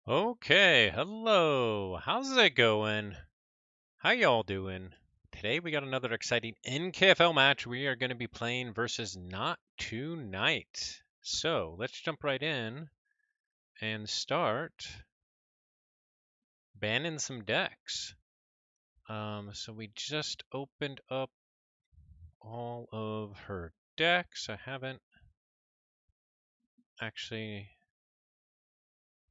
Okay, hello. How's it going? How y'all doing? Today we got another exciting NKFL match. We are going to be playing versus not2night. So let's jump right in and start banning some decks. So we just opened up all of her decks. I haven't actually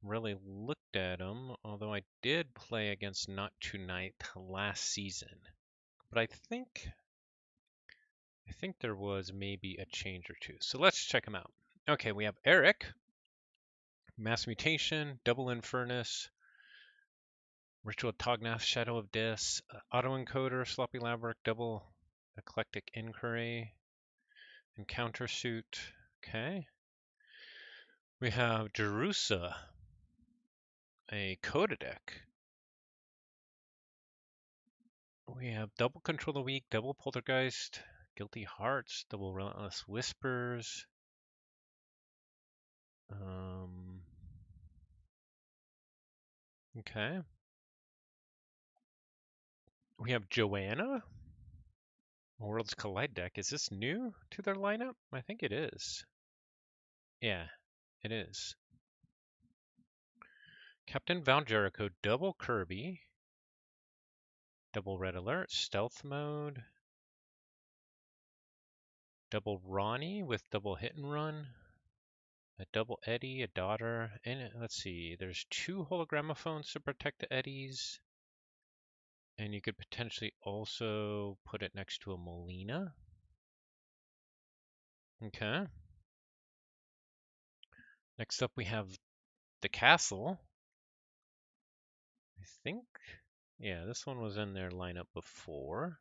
really looked at them, although I did play against not2night last season. But I think there was maybe a change or two. So let's check them out. Okay, we have Eric, Mass Mutation, Double Infernus, Ritual Tognath, Shadow of Dis, Autoencoder, Sloppy Labyrinth, Double Eclectic Inquiry, Encounter Suit. Okay. We have Jerusa, a Coda deck. We have Double Control the Weak, Double Poltergeist, Guilty Hearts, Double Relentless Whispers. Okay. We have Joanna, Worlds Collide deck. Is this new to their lineup? I think it is. Yeah, it is. Captain Val Jericho, double Kirby, double Red Alert, Stealth Mode, double Ronnie with double Hit and Run, a double Eddie, a daughter, and let's see, there's 2 hologramophones to protect the Eddies. And you could potentially also put it next to a Molina. Okay. Next up we have the Castle. I think, yeah, this one was in their lineup before.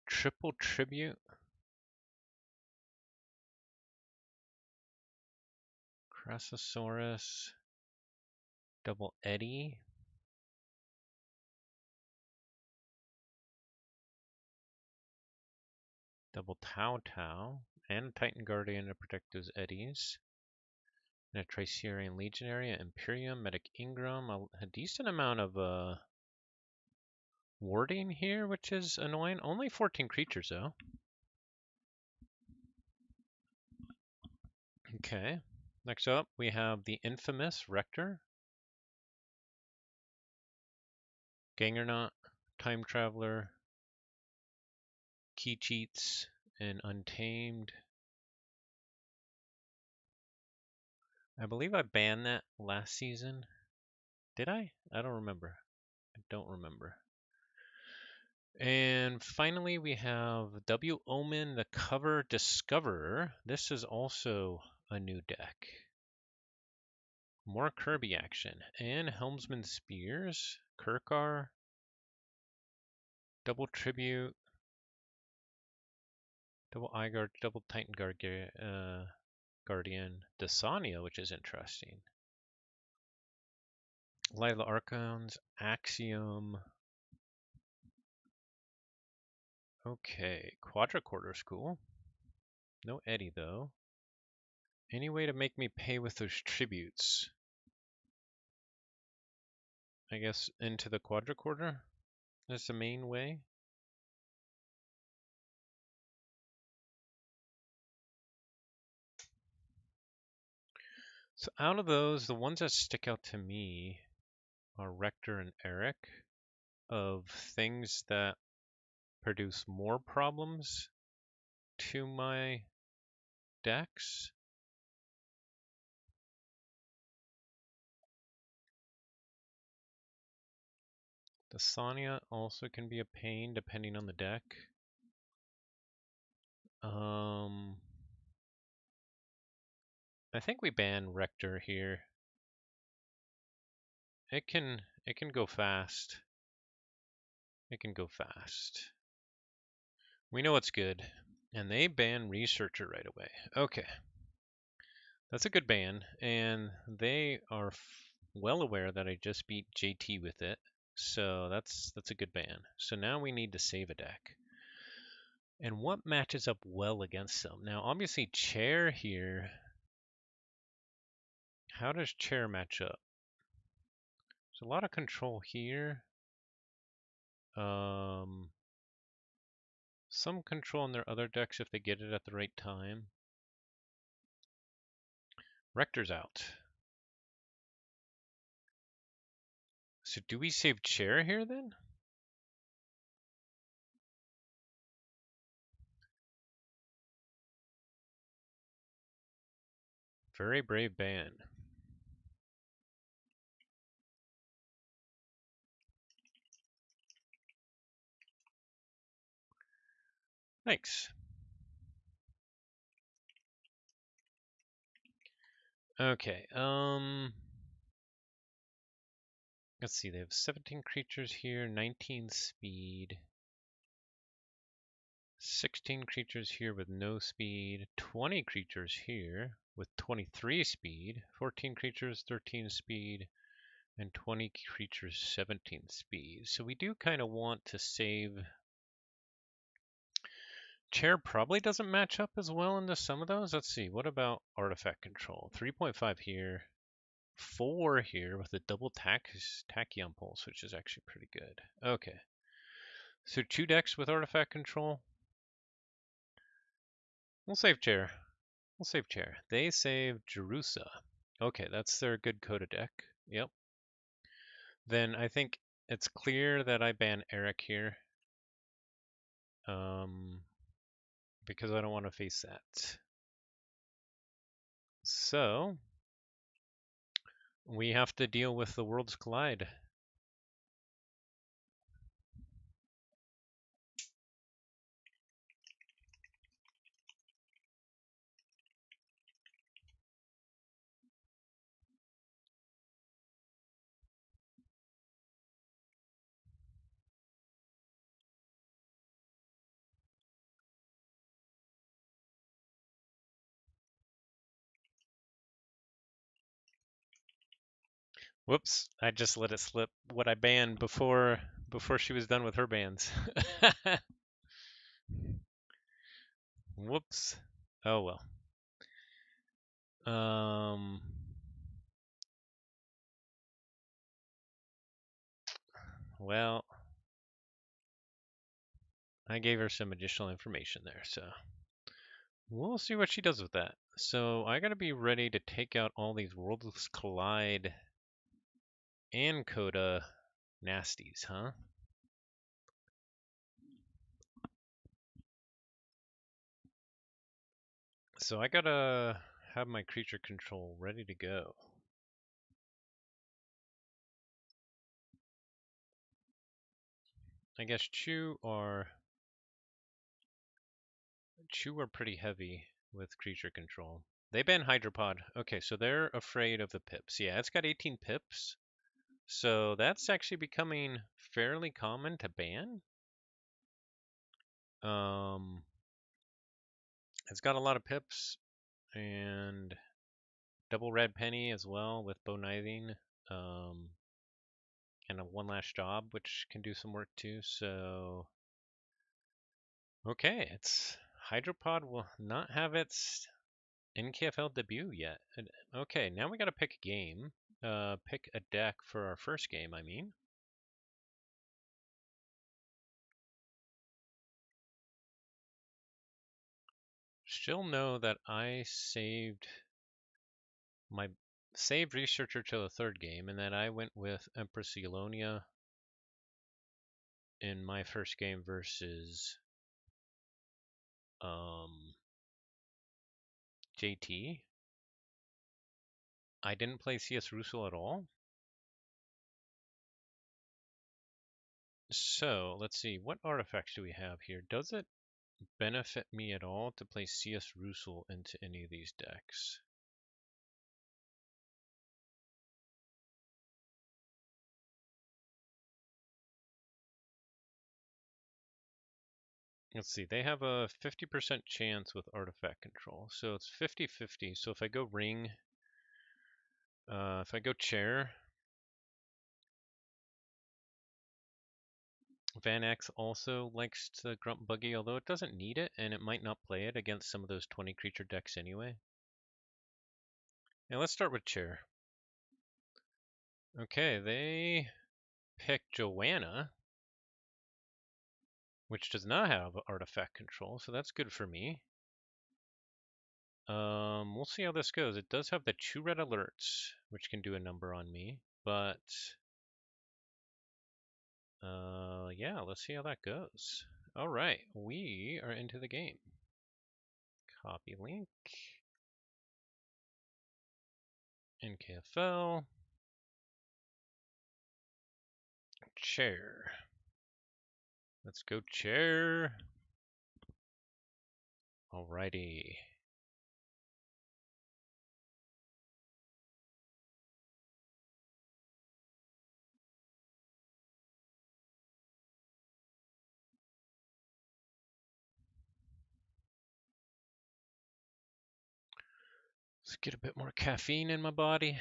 Triple Tribute. Crassosaurus. Double Eddie. Double Tau Tau. And Titan Guardian to protect those Eddies. And a Tricerian Legionary, Imperium, Medic Ingram. A decent amount of warding here, which is annoying. Only 14 creatures though. Okay. Next up, we have the infamous Rector. Gangernaut, Time Traveler, Key Cheats, and Untamed. I believe I banned that last season. Did I? I don't remember. I don't remember. And finally, we have W. Omen, the Cover Discoverer. This is also a new deck. More Kirby action. And Helmsman Spears, Kirkar, Double Tribute, Double Eyegard, Double Titan Guardian, Dasania, which is interesting. Lila Archons, Axiom. Okay, Quadricorder's cool. No Eddie, though. Any way to make me pay with those tributes? I guess into the Quadricorder is the main way. So out of those, the ones that stick out to me are Rector and Eric, of things that produce more problems to my decks. The Sonya also can be a pain depending on the deck. I think we ban Rector here. It can go fast. It can go fast. We know it's good. And they ban Researcher right away. Okay. That's a good ban. And they are well aware that I just beat JT with it. So that's a good ban. So now we need to save a deck. And what matches up well against them? Now, obviously, Chair here. How does Chair match up? There's a lot of control here. Some control in their other decks if they get it at the right time. Rector's out. So do we save chair here then? Very brave ban. Thanks. Okay, let's see, they have 17 creatures here, 19 speed, 16 creatures here with no speed, 20 creatures here with 23 speed, 14 creatures, 13 speed, and 20 creatures, 17 speed. So we do kind of want to save. Chair probably doesn't match up as well into some of those. Let's see, what about artifact control? 3.5 here, 4 here with a double tachyon pulse, which is actually pretty good. Okay. So 2 decks with artifact control. We'll save chair. We'll save chair. They save Jerusa. Okay, that's their good Coda deck. Yep. Then I think it's clear that I ban Eric here. Because I don't want to face that. So we have to deal with the Worlds Collide. Whoops, I just let it slip what I banned before she was done with her bans. Whoops. Oh well. Well, I gave her some additional information there, so we'll see what she does with that. So I gotta be ready to take out all these Worlds Collide and Coda nasties, huh? So I gotta have my creature control ready to go. I guess Chew are pretty heavy with creature control. They ban Hydropod. Okay, so they're afraid of the pips. Yeah, it's got 18 pips. So that's actually becoming fairly common to ban. It's got a lot of pips and double red penny as well with bow knithing. And a one last job, which can do some work too. So okay, it's Hydropod will not have its NKFL debut yet. Okay, now we got to pick a game. Pick a deck for our first game, I mean. She'll know that I saved my saved Researcher to the third game, and that I went with Empress Elonia in my first game versus JT. I didn't play CS Russell at all. So let's see, what artifacts do we have here? Does it benefit me at all to play CS Russell into any of these decks? Let's see, they have a 50% chance with artifact control. So it's 50-50. So if I go ring, if I go chair, Van X also likes the Grunt Buggy, although it doesn't need it, and it might not play it against some of those 20 creature decks anyway. Now let's start with chair. Okay, they picked Joanna, which does not have artifact control, so that's good for me. We'll see how this goes. It does have the 2 red alerts, which can do a number on me, but yeah, let's see how that goes. All right, we are into the game. Copy link. NKFL. Chair. Let's go chair. Alrighty. Let's get a bit more caffeine in my body.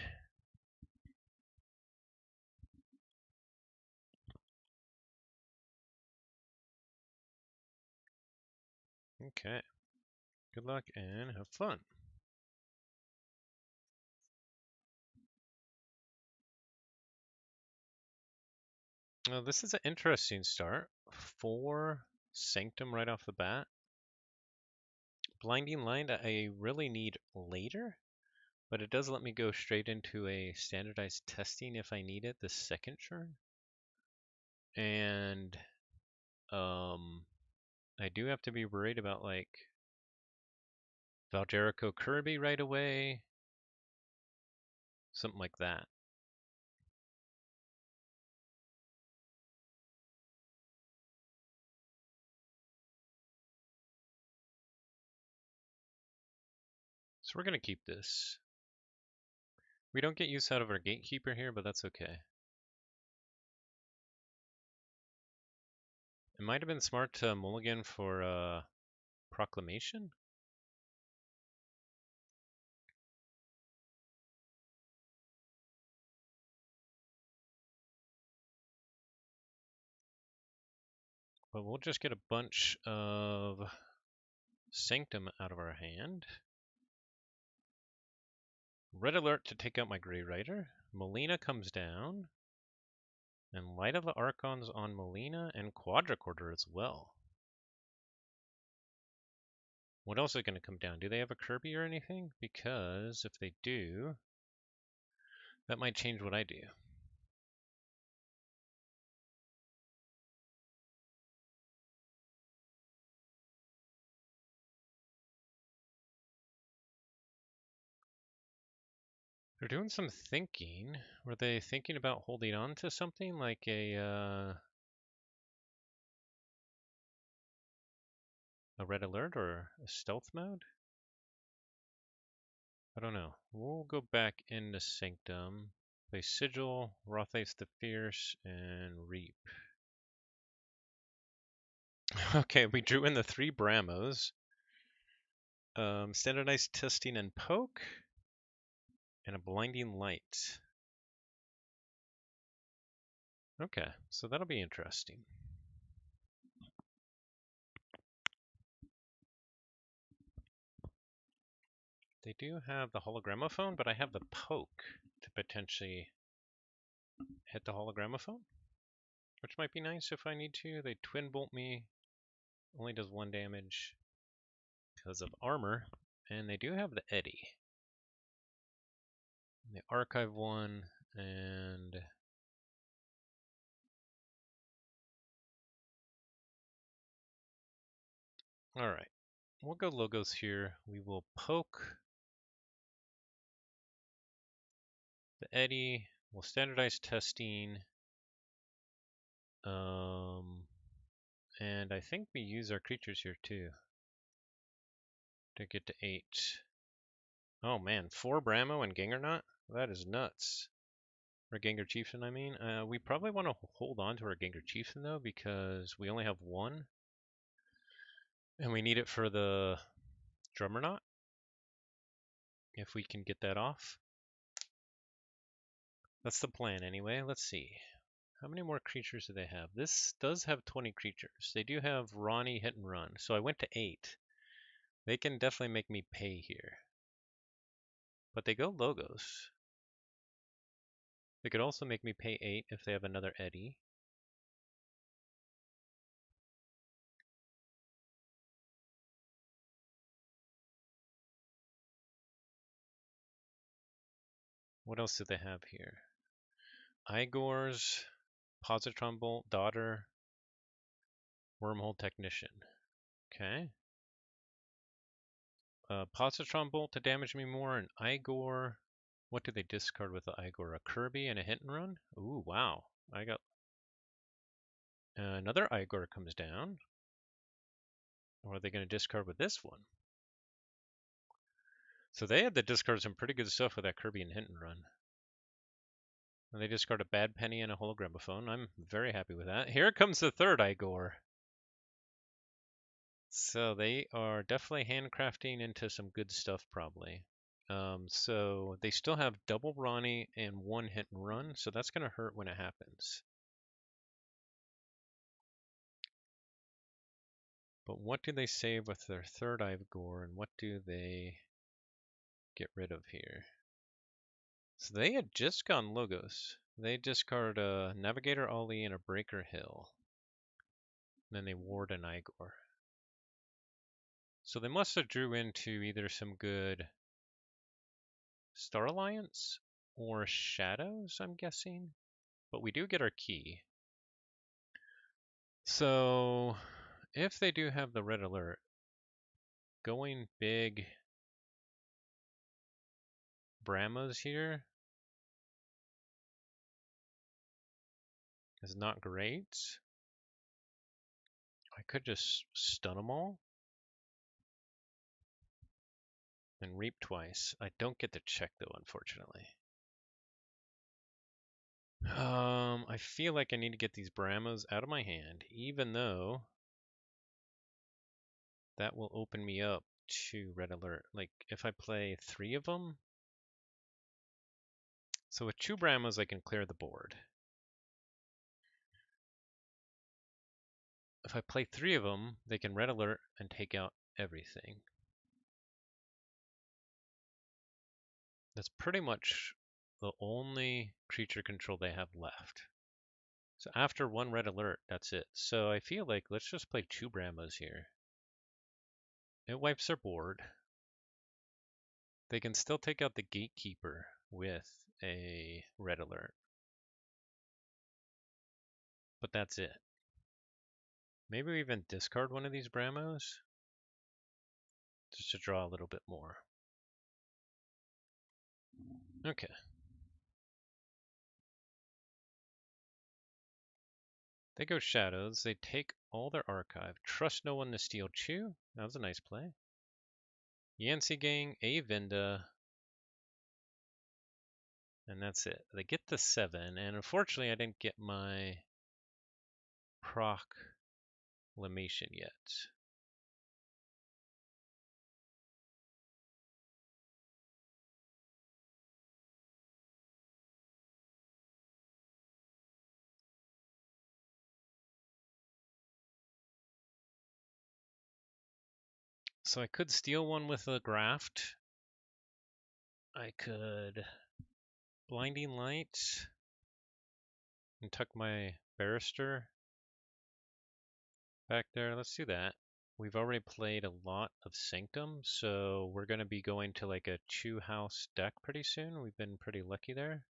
Okay. Good luck and have fun. Well, this is an interesting start. 4 Sanctum right off the bat. Blinding Light I really need later, but it does let me go straight into a standardized testing if I need it the second turn. And I do have to be worried about like Valgerico Kirby right away. Something like that. So we're going to keep this. We don't get use out of our Gatekeeper here, but that's okay. It might have been smart to mulligan for Proclamation. But we'll just get a bunch of Sanctum out of our hand. Red alert to take out my Grey Rider. Molina comes down. And Light of the Archons on Molina and Quadricorder as well. What else is going to come down? Do they have a Kirby or anything? Because if they do, that might change what I do. They're doing some thinking. Were they thinking about holding on to something like a red alert or a stealth mode? I don't know. We'll go back into Sanctum, play Sigil, Rothace the Fierce, and Reap. Okay, we drew in the 3 Bramos. Standardized Testing and Poke, and a Blinding Light. Okay, so that'll be interesting. They do have the Hologramophone, but I have the Poke to potentially hit the Hologramophone, which might be nice if I need to. They Twin Bolt me, only does 1 damage because of armor, and they do have the Eddy. They archive 1, and alright, we'll go logos here. We will poke the Eddy, we'll standardize testing, and I think we use our creatures here too to get to 8. Oh man, 4 Bramo and Gengarnot? That is nuts. Or Gengar Chieftain, I mean. We probably want to hold on to our Gengar Chieftain though, because we only have 1. And we need it for the Drummerknot. If we can get that off. That's the plan anyway. Let's see. How many more creatures do they have? This does have 20 creatures. They do have Ronnie hit and run. So I went to 8. They can definitely make me pay here. But they go logos. They could also make me pay 8 if they have another Eddie. What else do they have here? Igor's, Positron Bolt, Daughter, Wormhole Technician. Okay. Positron Bolt to damage me more, and Igor. What do they discard with the Igor? A Kirby and a hit and run? Ooh, wow. I got another Igor comes down. Or are they going to discard with this one? So they had to discard some pretty good stuff with that Kirby and hit and run. And they discard a Bad Penny and a Hologramophone. I'm very happy with that. Here comes the third Igor. So they are definitely handcrafting into some good stuff, probably. So they still have double Ronnie and one hit and run, so that's going to hurt when it happens. But what do they save with their third Igor, and what do they get rid of here? So they had just gone Logos. They discard a Navigator Ollie and a Breaker Hill. And then they ward an Igor. So they must have drew into either some good Star Alliance or Shadows, I'm guessing. But we do get our key. So if they do have the red alert, going big Brahmas here is not great. I could just stun them all and reap twice. I don't get to check though, unfortunately. I feel like I need to get these Brahmas out of my hand, even though that will open me up to red alert. Like if I play 3 of them, so with 2 Brahmas I can clear the board. If I play 3 of them, they can red alert and take out everything. That's pretty much the only creature control they have left. So after 1 red alert, that's it. So I feel like let's just play 2 Brahmas here. It wipes their board. They can still take out the Gatekeeper with a red alert. But that's it. Maybe we even discard one of these Brahmos just to draw a little bit more. Okay. They go Shadows. They take all their archive. Trust no one to steal Chew. That was a nice play. Yancey Gang, a Vinda. And that's it. They get the 7. And unfortunately, I didn't get my proclamation yet. So I could steal one with a Graft. I could Blinding Light and tuck my Barrister back there. Let's do that. We've already played a lot of Sanctum, so we're going to be going to like a 2-house deck pretty soon. We've been pretty lucky there.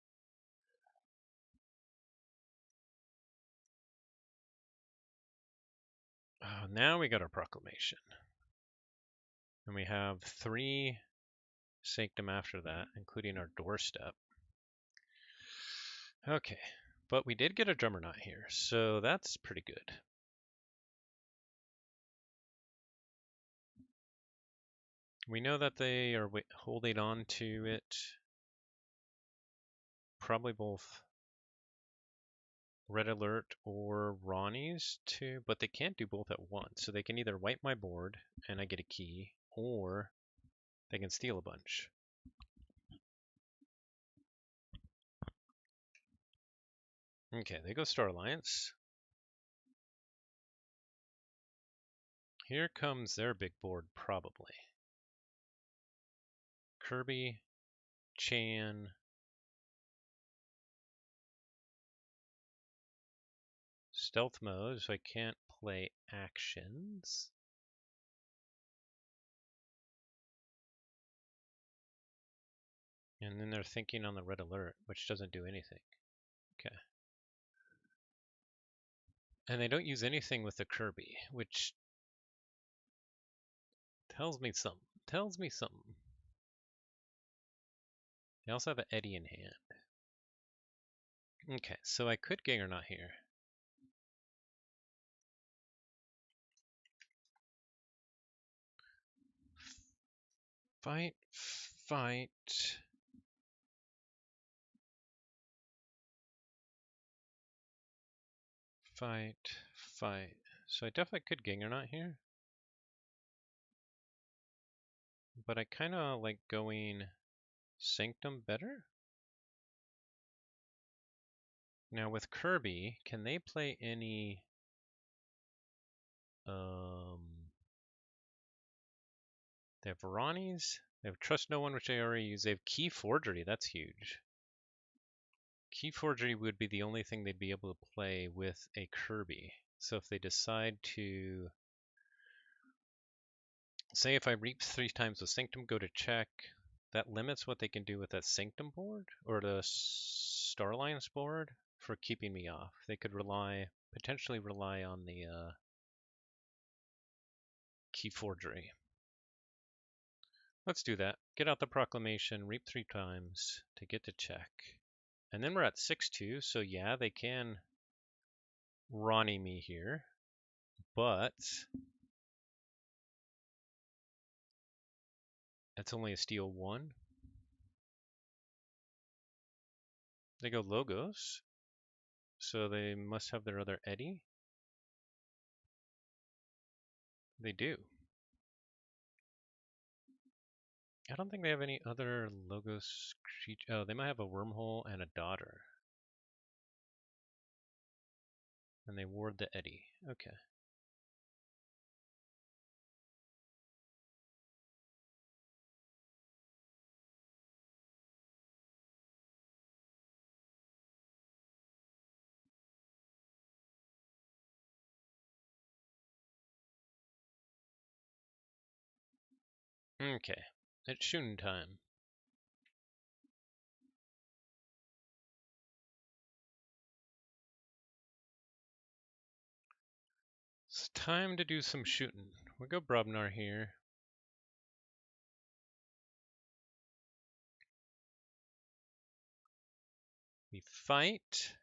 Oh, now we got our Proclamation. And we have 3 Sanctum after that, including our Doorstep. Okay, but we did get a Drummerknot here, so that's pretty good. We know that they are holding on to it, probably both Red Alert or Ronnie's too, but they can't do both at once. So they can either wipe my board and I get a key, or they can steal a bunch. Okay, they go Star Alliance. Here comes their big board, probably. Kirby, Chan, stealth mode, so I can't play actions. And then they're thinking on the red alert, which doesn't do anything. Okay. And they don't use anything with the Kirby, which tells me something. Tells me something. They also have an Eddy in hand. Okay, so I could Gang or Not here. Fight, fight. Fight, fight. So I definitely could Gang or Not here. But I kind of like going Sanctum better. Now with Kirby, can they play any they have Ronnie's, they have Trust No One, which I already use. They have Key Forgery, that's huge. Key Forgery would be the only thing they'd be able to play with a Kirby. So if they decide to, say if I reap 3 times with Sanctum, go to check, that limits what they can do with that Sanctum board, or the Starlines board, for keeping me off. They could potentially rely on the Key Forgery. Let's do that. Get out the Proclamation, reap 3 times to get to check. And then we're at 6-2, so yeah, they can Ronnie me here, but that's only a steal 1. They go Logos, so they must have their other Eddy. They do. I don't think they have any other Logos creature. Oh, they might have a Wormhole and a Daughter. And they ward the Eddy. Okay. Okay. It's shooting time. It's time to do some shooting. We'll go Brobnar here. We fight.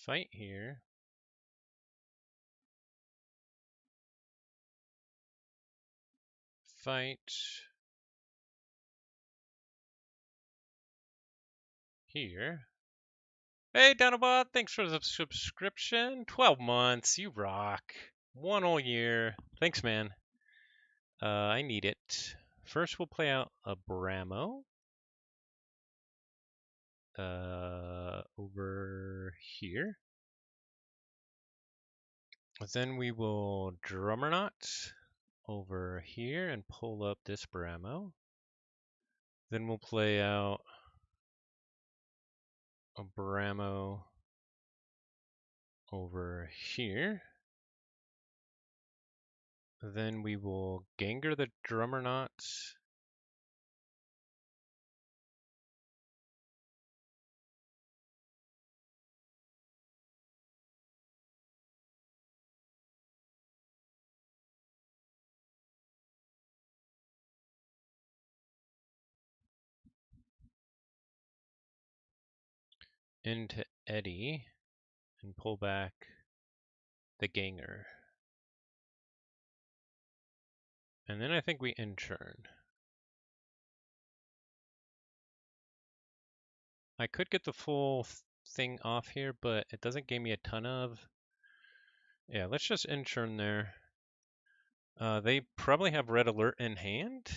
Fight here. Fight here. Hey, Donabot, thanks for the subscription. 12 months, you rock. 1 whole year. Thanks, man. I need it. First, we'll play out a Bramo. Over here. Then we will Drummerknot over here and pull up this Bramo. Then we'll play out a Bramo over here. Then we will Ganger the Drummerknot. Into Eddy and pull back the Ganger. And then I think we in-turn. I could get the full thing off here, but it doesn't give me a ton of. Yeah, let's just in-turn there. They probably have Red Alert in hand.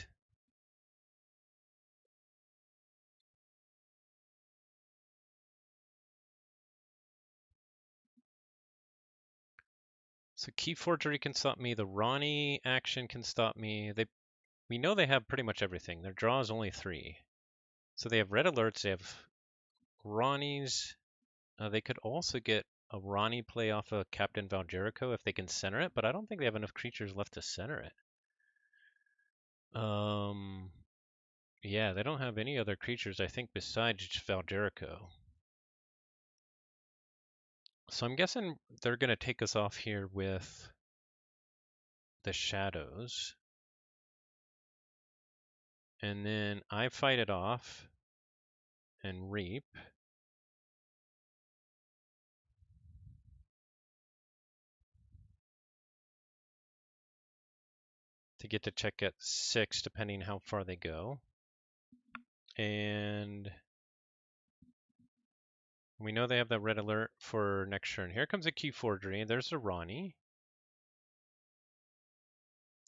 So Key Forgery can stop me. The Ronnie action can stop me. We know they have pretty much everything. Their draw is only 3. So they have red alerts. They have Ronnies. They could also get a Ronnie play off of Captain Valjerico if they can center it, but I don't think they have enough creatures left to center it. Yeah, they don't have any other creatures, I think, besides Valjerico. So I'm guessing they're going to take us off here with the Shadows. And then I fight it off and reap. To get to check at 6, depending how far they go. And we know they have that red alert for next turn. Here comes a Key Forgery. There's a Ronnie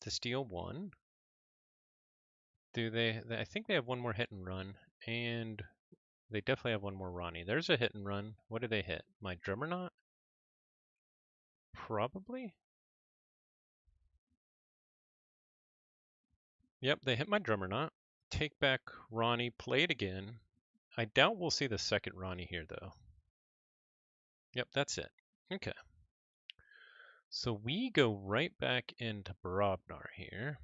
to steal 1. I think they have one more hit and run, and they definitely have one more Ronnie. There's a hit and run. What do they hit? My Drummernaut? Probably. Yep, they hit my Drummernaut. Take back Ronnie, play it again. I doubt we'll see the second Ronnie here, though. Yep, that's it. Okay. So we go right back into Brobnar here.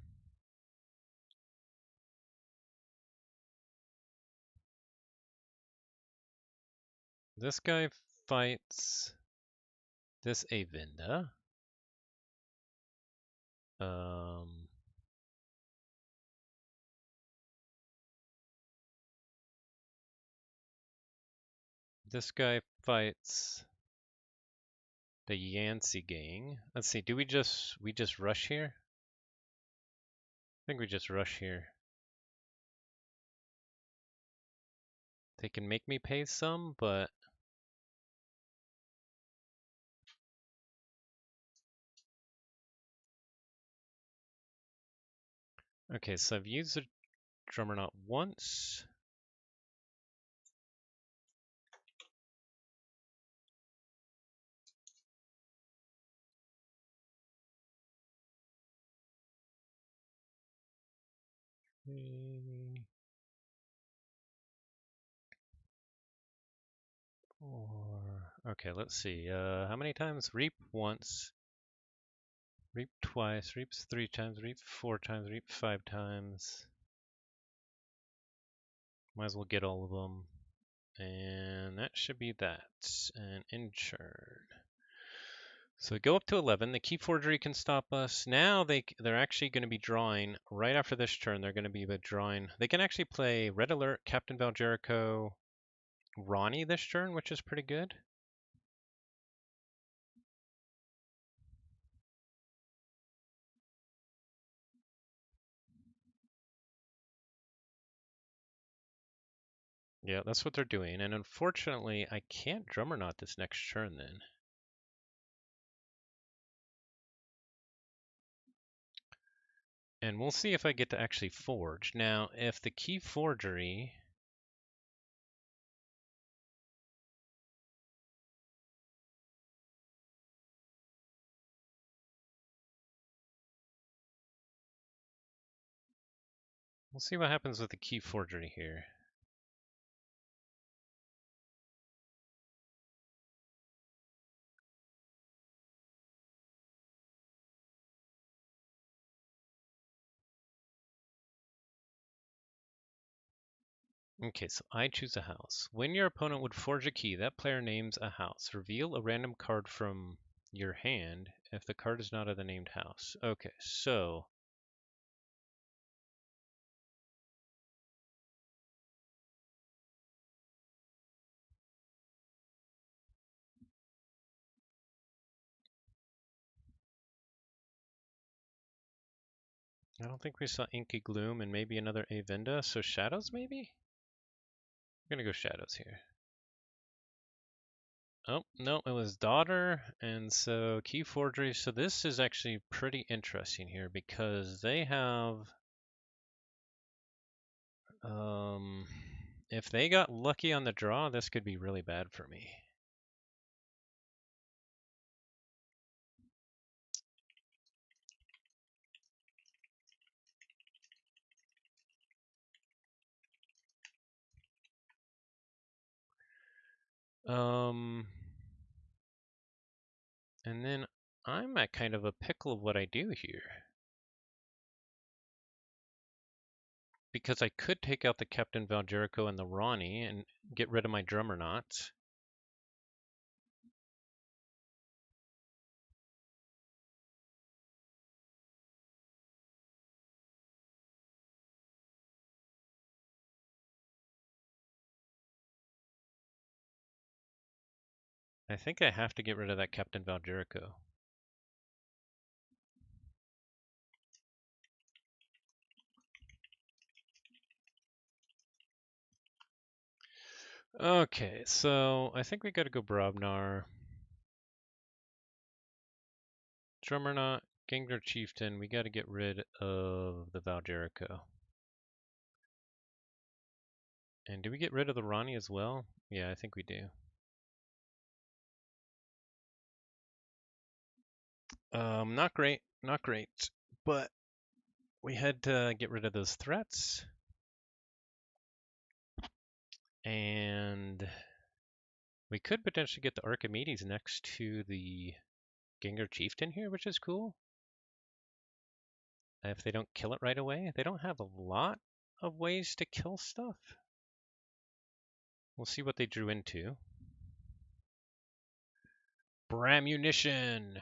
This guy fights this Avinda. This guy fights the Yancey gang. Let's see, do we just rush here? I think we just rush here. They can make me pay some, but okay, so I've used the Drummernaut once. Okay, let's see. How many times? Reap once. Reap twice. Reaps 3 times. Reap 4 times. Reap 5 times. Might as well get all of them. And that should be that. And insured. So go up to 11. The Key Forgery can stop us. Now they're actually going to be drawing, right after this turn, they're going to be withdrawing. They can actually play Red Alert, Captain Valjerico, Ronnie this turn, which is pretty good. Yeah, that's what they're doing. And unfortunately, I can't Drummernaut this next turn then. And we'll see if I get to actually forge. Now, if the Key Forgery... We'll see what happens with the Key Forgery here. Okay, so I choose a house. When your opponent would forge a key, that player names a house. Reveal a random card from your hand if the card is not of the named house. Okay, so... I don't think we saw Inky Gloom and maybe another Avinda, so Shadows maybe? I'm gonna go Shadows here. Oh, no, it was Daughter, and so Key Forgery. So this is actually pretty interesting here because they have... if they got lucky on the draw, this could be really bad for me. And then I'm at kind of a pickle of what I do here. Because I could take out the Captain Valgerico and the Ronnie and get rid of my drummer knots. I think I have to get rid of that Captain Valgerico. Okay, so I think we gotta go Brobnar. Drummer knot, Gangler Chieftain, we gotta get rid of the Valgerico. And do we get rid of the Ronnie as well? Yeah, I think we do. Not great, not great. But we had to get rid of those threats. And we could potentially get the Archimedes next to the Gengar Chieftain here, which is cool. If they don't kill it right away. They don't have a lot of ways to kill stuff. We'll see what they drew into. Bramunition!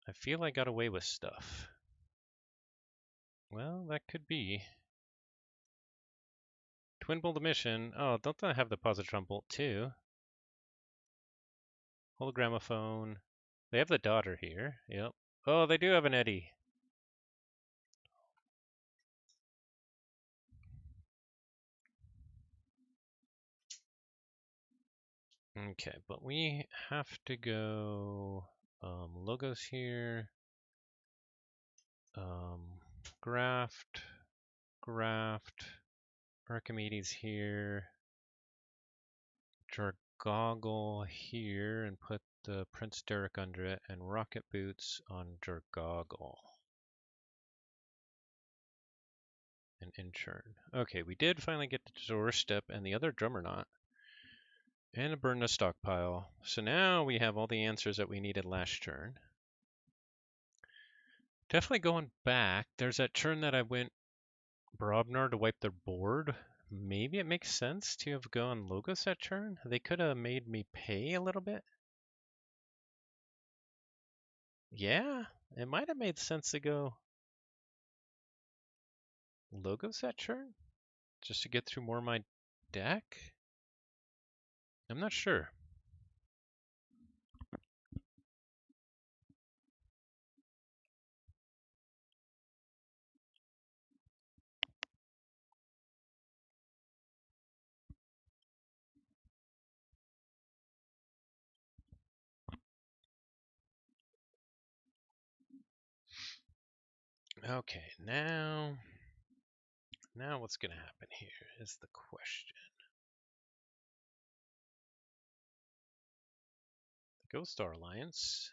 I feel I got away with stuff. Well, that could be. Twin Bolt Emission. Oh, don't they have the Positron Bolt too? Hologrammophone. They have the daughter here. Yep. Oh, they do have an Eddie. Okay, but we have to go logos here. Graft. Archimedes here. Jargoggle here and put the Prince Derek under it and Rocket Boots on Jargoggle. And Inchurn. Okay, we did finally get the doorstep and the other drummer knot. And a burn the stockpile. So now we have all the answers that we needed last turn. Definitely going back. There's that turn that I went Brobnar to wipe their board. Maybe it makes sense to have gone Logos that turn. They could have made me pay a little bit. Yeah, it might have made sense to go Logos that turn just to get through more of my deck. I'm not sure. Okay, now what's going to happen here is the question. The Ghost Star Alliance.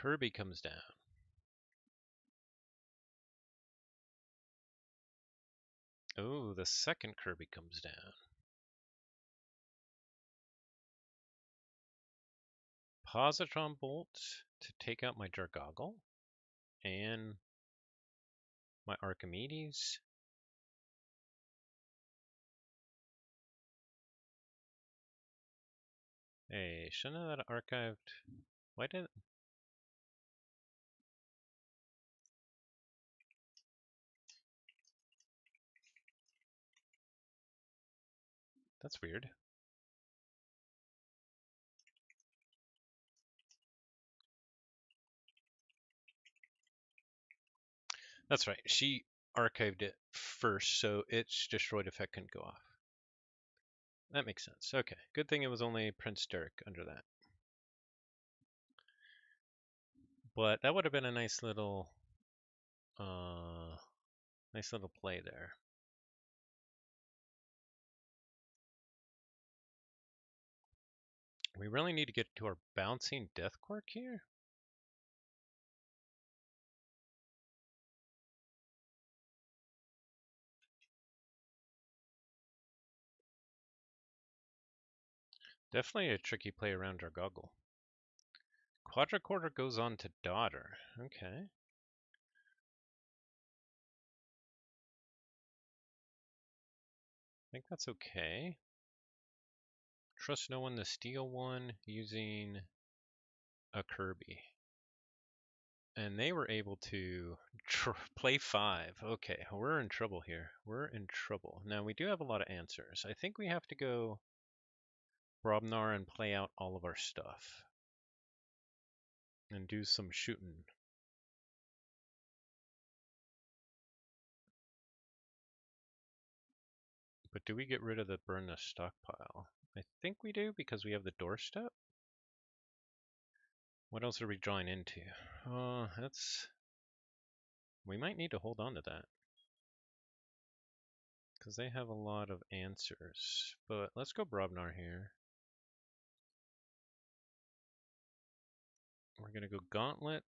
Kirby comes down. Oh, the second Kirby comes down. Positron Bolt to take out my Jargoggle and my Archimedes. Hey, shouldn't have that archived? Why did it? That's weird. That's right. She archived it first, so its destroyed effect couldn't go off. That makes sense. Okay. Good thing it was only Prince Derek under that. But that would have been a nice little play there. We really need to get to our bouncing Death Quirk here. Definitely a tricky play around our goggle. Quadricorder goes on to daughter. Okay. I think that's okay. Trust no one to steal one using a Kirby. And they were able to play 5. Okay, we're in trouble here. We're in trouble. Now, we do have a lot of answers. I think we have to go Brobnar and play out all of our stuff. And do some shooting. But do we get rid of the burn the stockpile? I think we do because we have the doorstep. What else are we drawing into? That's... We might need to hold on to that. Because they have a lot of answers. But let's go Brobnar here. We're going to go Gauntlet.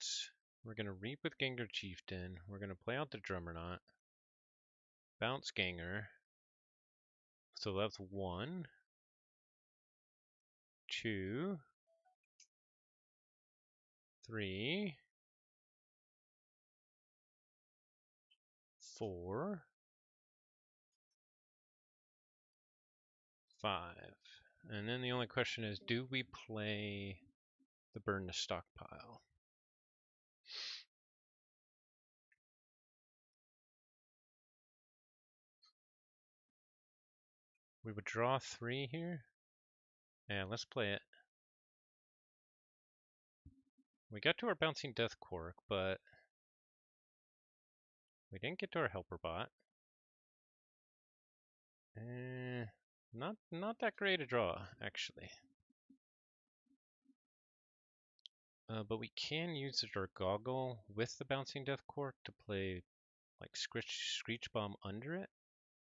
We're going to Reap with Gengar Chieftain. We're going to play out the Drummerknot. Bounce Gengar. So that's 1, 2, 3, 4, 5. And then the only question is, do we play the Burn the Stockpile? We would draw 3 here. Yeah, let's play it. We got to our Bouncing Death Cork, but we didn't get to our Helper Bot. Not that great a draw, actually. But we can use our Goggle with the Bouncing Death Cork to play like Screech Bomb under it,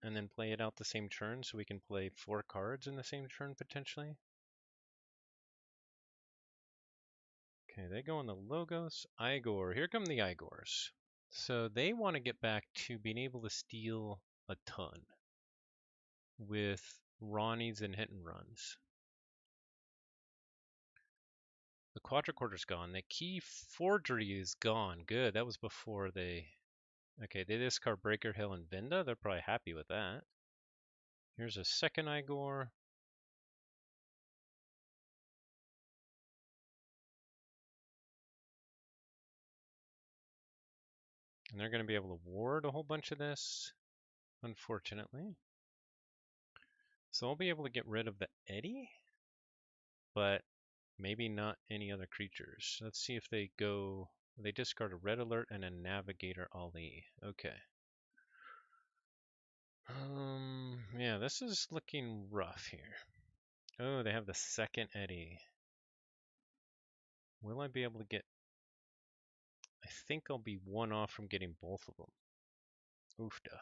and then play it out the same turn, so we can play 4 cards in the same turn potentially. Okay, they go on the Logos. Igor, here come the Igors. So they want to get back to being able to steal a ton with Ronnies and hit and runs. The Quadricorder's gone. The Key Forgery is gone. Good, that was before they... Okay, they discard Breaker Hill and Vinda. They're probably happy with that. Here's a second Igor. And they're going to be able to ward a whole bunch of this, unfortunately. So I'll be able to get rid of the Eddy, but maybe not any other creatures. Let's see if they go... They discard a Red Alert and a Navigator Ali. Okay. Yeah, this is looking rough here. Oh, they have the second Eddy. Will I be able to get... I think I'll be 1 off from getting both of them. Oofda.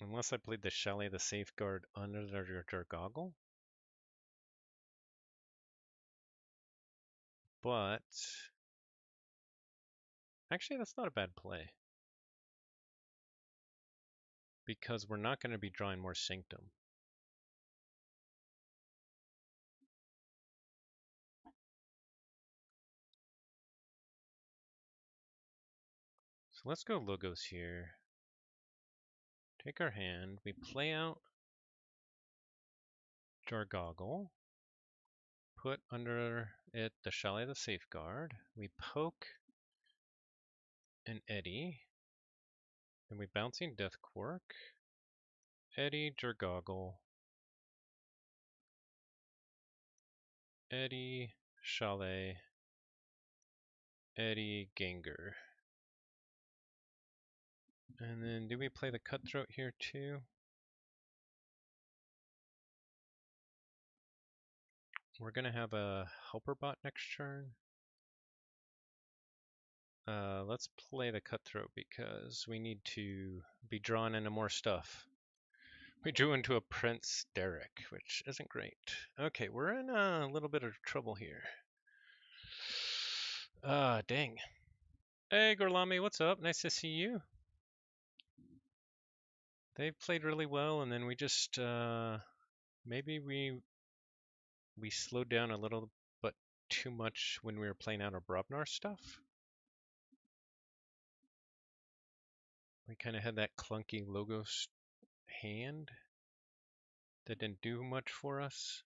Unless I played the Chalet the Safeguard under their Goggle. But... Actually, that's not a bad play. Because we're not going to be drawing more Sanctum. So let's go Logos here. Take our hand. We play out Jargoggle. Put under it the Chalet the Safeguard. We poke an Eddy. And we Bouncing Death Quark. Eddy, Jargoggle. Eddy, Chalet. Eddy, Gengar. And then do we play the Cutthroat here too? We're going to have a Helper Bot next turn. Let's play the Cutthroat because we need to be drawn into more stuff. We drew into a Prince Derek, which isn't great. Okay, we're in a little bit of trouble here. Dang. Hey, Gorlami, what's up? Nice to see you. They've played really well, and then we just maybe we slowed down a little, but too much when we were playing out our Brobnar stuff. We kind of had that clunky Logos hand that didn't do much for us.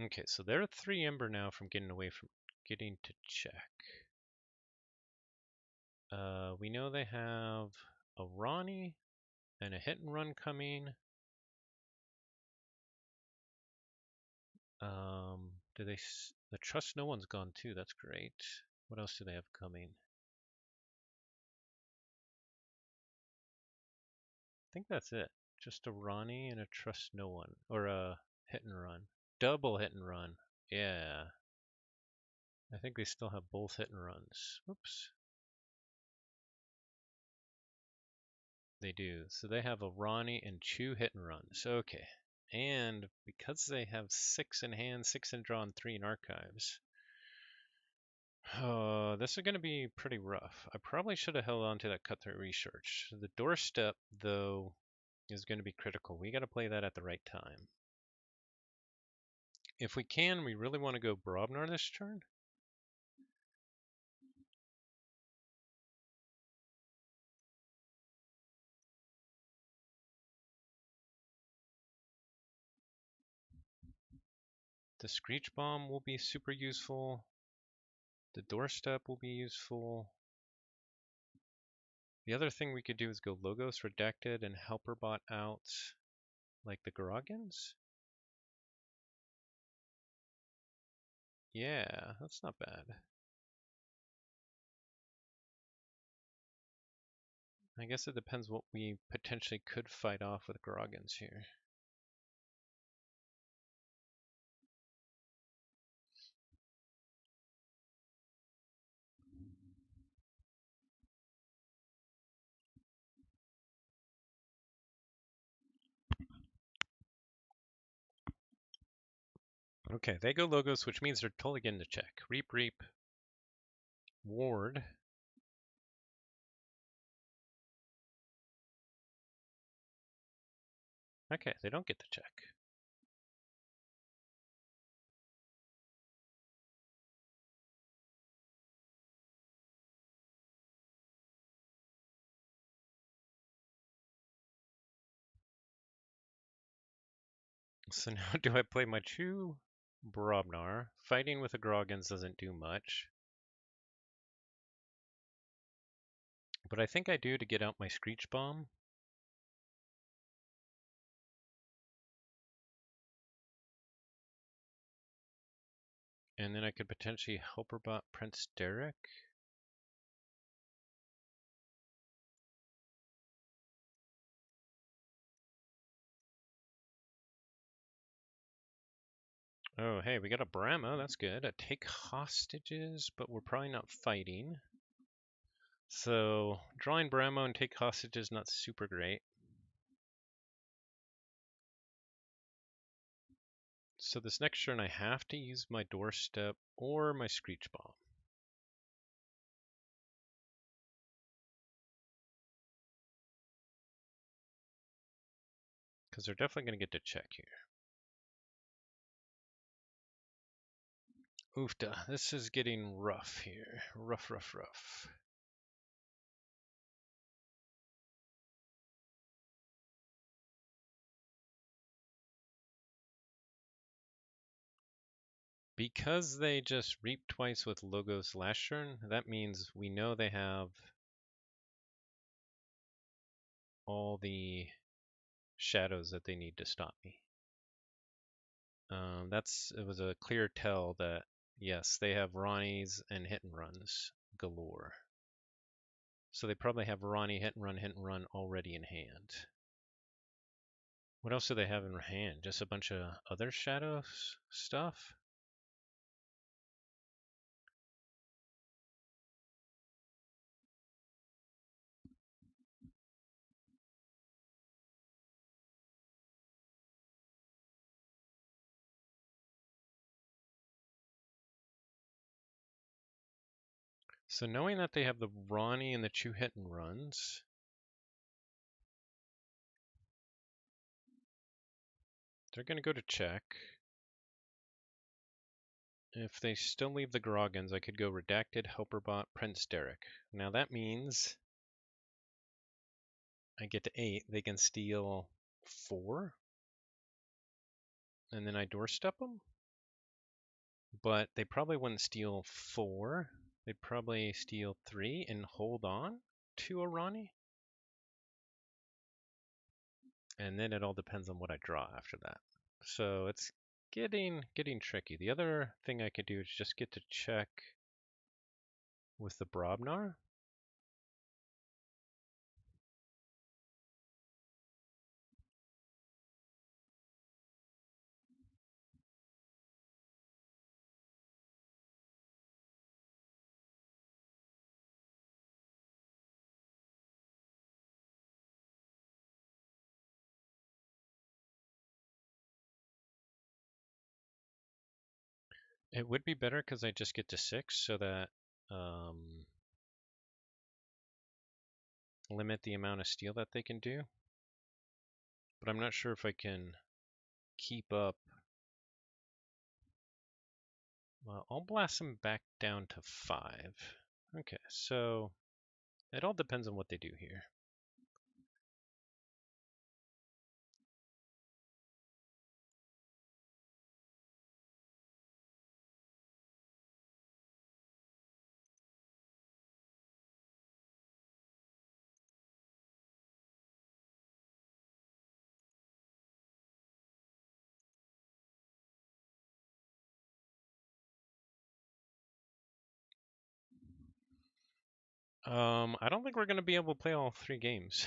Okay, so they're 3 Ember now from getting away from getting to check. We know they have a Ronnie and a hit and run coming. Do they? The trust no one's gone too. That's great. What else do they have coming? I think that's it. Just a Ronnie and a trust no one, or a hit and run, double hit and run. Yeah, I think they still have both hit and runs. Oops. They do. So they have a Ronnie and 2 hit and runs. Okay. And because they have 6 in hand, 6 in draw, and 3 in archives, this is going to be pretty rough. I probably should have held on to that cutthroat research. The doorstep, though, is going to be critical. We got to play that at the right time. If we can, we really want to go Brobnar this turn. The Screech Bomb will be super useful. The doorstep will be useful. The other thing we could do is go Logos Redacted and Helperbot out like the Garogans. Yeah, that's not bad. I guess it depends what we potentially could fight off with Garogans here. Okay, they go Logos, which means they're totally getting to check. Reap, Reap, Ward. Okay, they don't get to check. So now do I play my 2 Brobnar? Fighting with the Garogans doesn't do much. But I think I do to get out my Screech Bomb. And then I could potentially Helperbot Prince Derek. Oh, hey, we got a Brahma. That's good. A take hostages, but we're probably not fighting. So drawing Brahma and take hostages not super great. So this next turn I have to use my doorstep or my Screech Bomb. Because they're definitely going to get to check here. Oofda, this is getting rough here. Rough, rough, rough. Because they just reaped twice with Logos last turn, that means we know they have all the shadows that they need to stop me. It was a clear tell that yes, they have Ronnies and hit and runs galore. So they probably have Ronnie hit and run already in hand. What else do they have in hand? Just a bunch of other shadows stuff? So knowing that they have the Ronnie and the 2 hit and runs, they're going to go to check. If they still leave the Groggins, I could go Redacted, Helperbot, Prince Derek. Now that means I get to 8. They can steal 4. And then I doorstep them. But they probably wouldn't steal 4. They'd probably steal 3 and hold on to a Ronnie. And then it all depends on what I draw after that. So it's getting tricky. The other thing I could do is just get to check with the Brobnar. It would be better because I just get to 6 so that limit the amount of steal that they can do. But I'm not sure if I can keep up. Well, I'll blast them back down to 5. Okay, so it all depends on what they do here. I don't think we're going to be able to play all 3 games.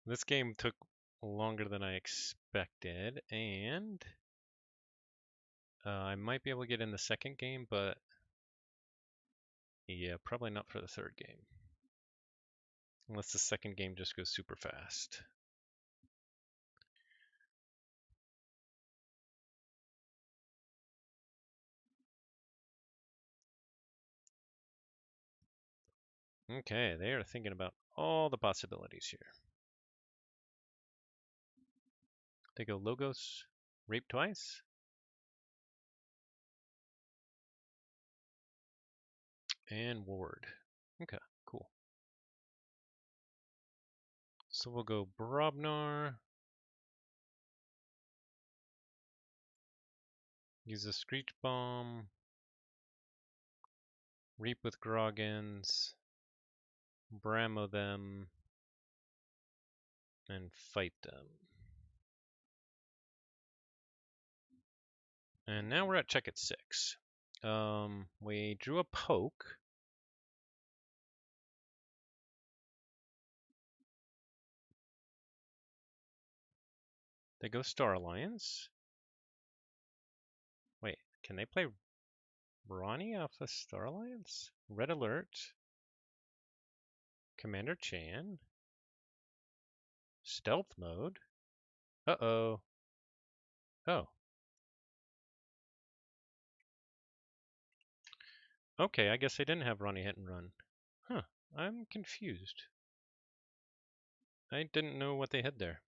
This game took longer than I expected, and I might be able to get in the second game, but yeah, probably not for the third game. Unless the second game just goes super fast. Okay, they are thinking about all the possibilities here. They go Logos, Rape twice. And Ward. Okay, cool. So we'll go Brobnar. Use a Screech Bomb. Reap with Groggins. Bramo them. And fight them. And now we're at check at 6. We drew a poke. They go Star Alliance. Wait, can they play Ronnie off the Star Alliance? Red Alert. Commander Chan. Stealth mode. Uh-oh. Oh. Okay, I guess they didn't have Ronnie hit and run. Huh, I'm confused. I didn't know what they had there.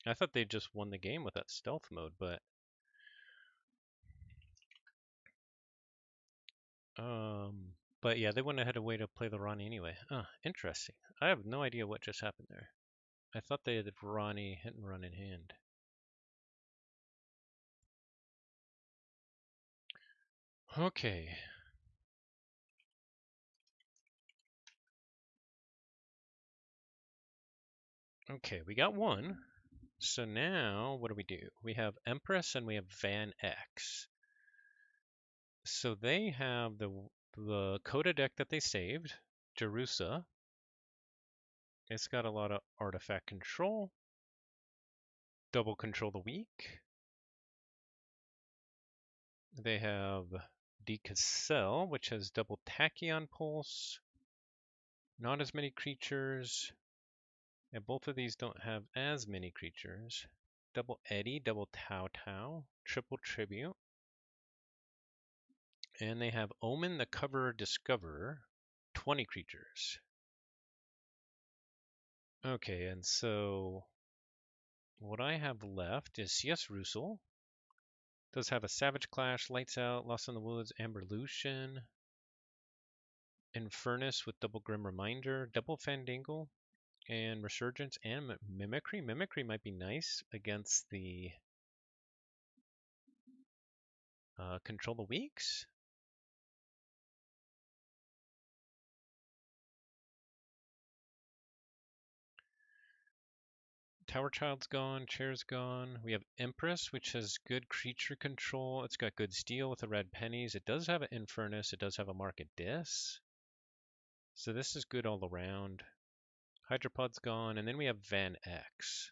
I thought they just won the game with that stealth mode, but but yeah, they wouldn't have had a way to play the Ronnie anyway. Interesting. I have no idea what just happened there. I thought they had Ronnie hit and run in hand. Okay. Okay, we got one. So now what do? We have Empress and we have Van X. So they have the Coda deck that they saved, Jerusa. It's got a lot of artifact control. Double control the weak. They have Decassel, which has double Tachyon Pulse. Not as many creatures. And both of these don't have as many creatures. Double Eddy, double Tau Tau, triple Tribute. And they have Omen the Cover Discoverer, 20 creatures. Okay, and so what I have left is CS Russell. Does have a Savage Clash, Lights Out, Lost in the Woods, Amber Lucian, Infernus with Double Grim Reminder, Double Fandangle, and Resurgence and Mimicry. Mimicry might be nice against the Control the Weaks. Tower Child's gone, Chair's gone. We have Empress, which has good creature control. It's got good steel with the red pennies. It does have an Infernus. It does have a Market Dis. So this is good all around. Hydropod's gone, and then we have Van X.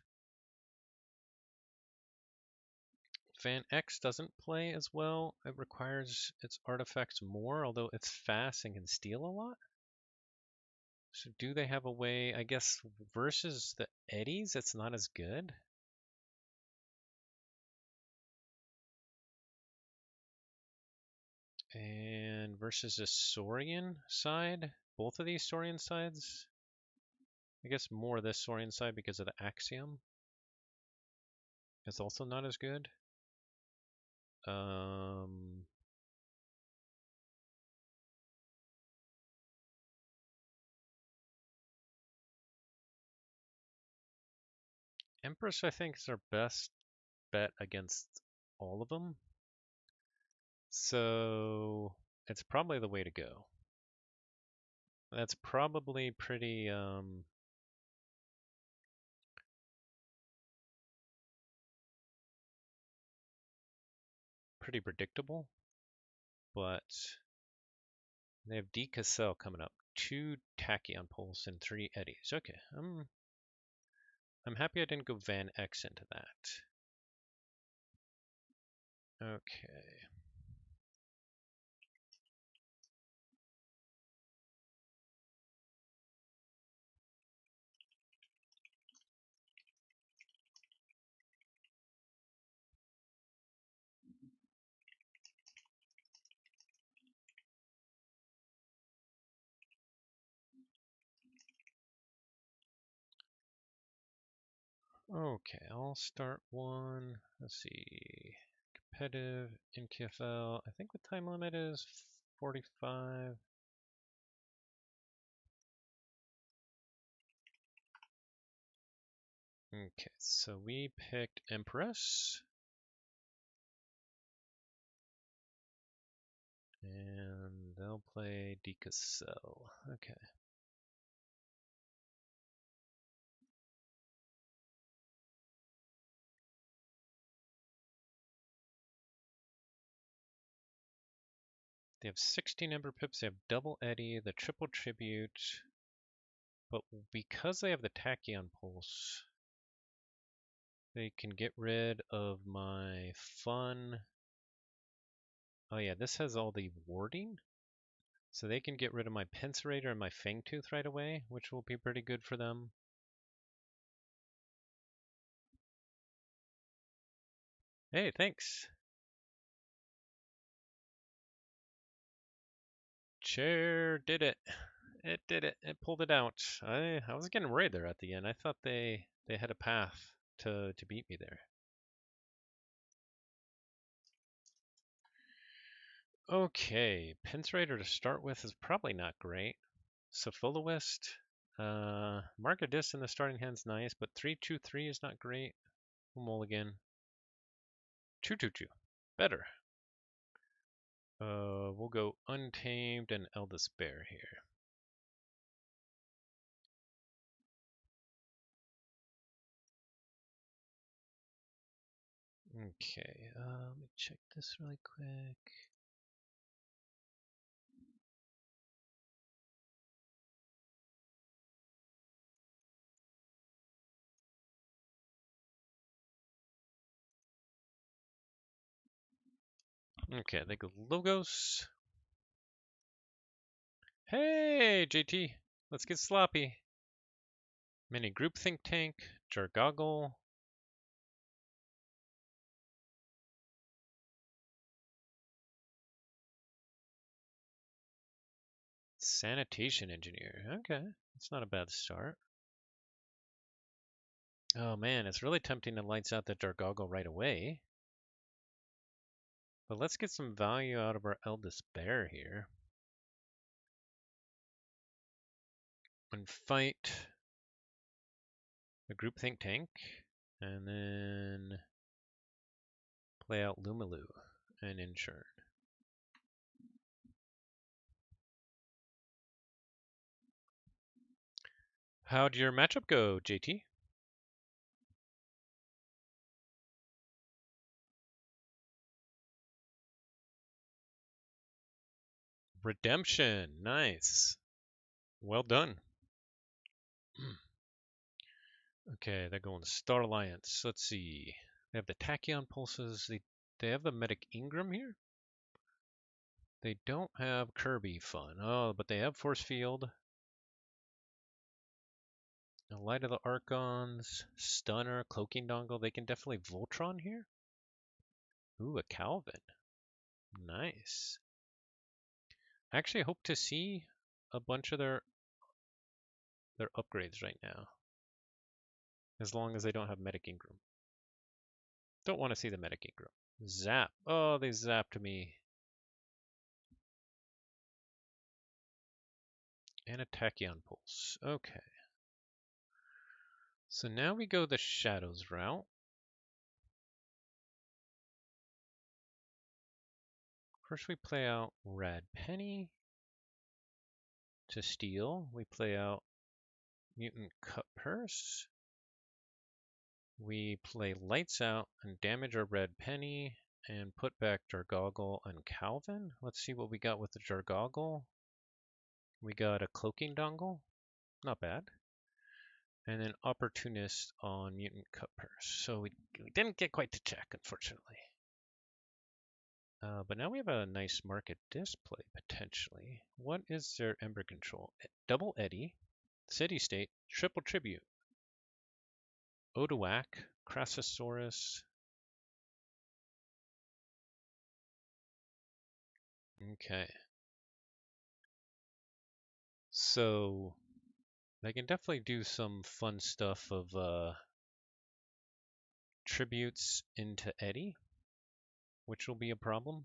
Van X doesn't play as well. It requires its artifacts more, although it's fast and can steal a lot. So do they have a way, I guess, versus the Eddies, it's not as good? And versus the Saurian side, both of these Saurian sides, I guess more this Saurian side because of the Axiom. It's also not as good. Empress, I think, is our best bet against all of them. So it's probably the way to go. That's probably pretty pretty predictable, but they have D Cassell coming up, 2 Tachyon Pulse and 3 Eddies. Okay, I'm happy I didn't go Van X into that. Okay. Okay, I'll start one. Let's see. Competitive, NKFL. I think the time limit is 45. Okay, so we picked Empress. And they'll play Decassel. Okay. They have 16 Ember Pips, they have Double Eddy, the Triple Tribute, but because they have the Tachyon Pulse, they can get rid of my fun. Oh yeah, this has all the warding, so they can get rid of my Pincerator and my Fangtooth right away, which will be pretty good for them. Hey, thanks. Chair did it. It did it. It pulled it out. I was getting worried there at the end. I thought they had a path to beat me there. Okay, Pincerator to start with is probably not great. Sopholoist, Markadis in the starting hand's nice, but 3/2/3 is not great. Mulligan. 2/2/2, better. We'll go Untamed and Eldest Bear here. Okay, let me check this really quick. Okay, they go Logos. Hey, JT, let's get sloppy. Mini Group Think Tank, Jargoggle. Sanitation engineer. Okay, that's not a bad start. Oh man, it's really tempting to lights out the Jargoggle right away. But let's get some value out of our eldest bear here. And fight the group think tank. And then play out Lumaloo and Inchurn. How'd your matchup go, JT? Redemption. Nice. Well done. Okay, they're going Star Alliance. Let's see. They have the Tachyon pulses. They have the Medic Ingram here. They don't have Kirby Fun. Oh, but they have Force Field. A Light of the Archons, Stunner, Cloaking Dongle. They can definitely Voltron here. Ooh, a Calvin. Nice. I actually hope to see a bunch of their upgrades right now. As long as they don't have Medic Ingram. Don't want to see the Medic Ingram. Zap. Oh, they zapped me. And a Tachyon Pulse. Okay. So now we go the Shadows route. First we play out Rad Penny to steal. We play out Mutant Cut Purse. We play Lights Out and damage our Red Penny and put back Jargoggle and Calvin. Let's see what we got with the Jargoggle. We got a Cloaking Dongle. Not bad. And then Opportunist on Mutant Cut Purse. So we didn't get quite to check, unfortunately. But now we have a nice market display, potentially. What is their Ember Control? Double Eddy, City State, Triple Tribute, Odoac, Crassosaurus. Okay. So they can definitely do some fun stuff of tributes into Eddy, which will be a problem.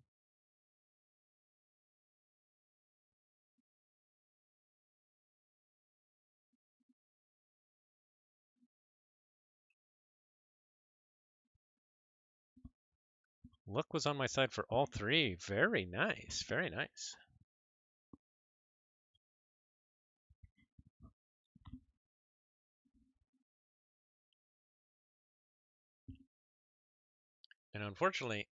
Luck was on my side for all three. Very nice. Very nice. And unfortunately,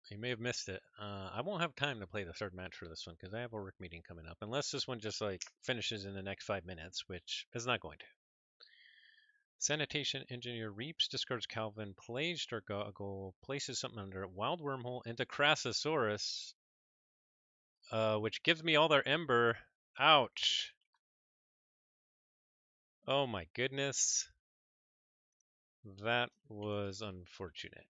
you may have missed it. I won't have time to play the third match for this one because I have a work meeting coming up. Unless this one just like finishes in the next 5 minutes, which is not going to. Sanitation Engineer reaps, discards Calvin, plays Jargoggle, places something under it, Wild Wormhole into Crassosaurus, which gives me all their Ember. Ouch. Oh my goodness. That was unfortunate.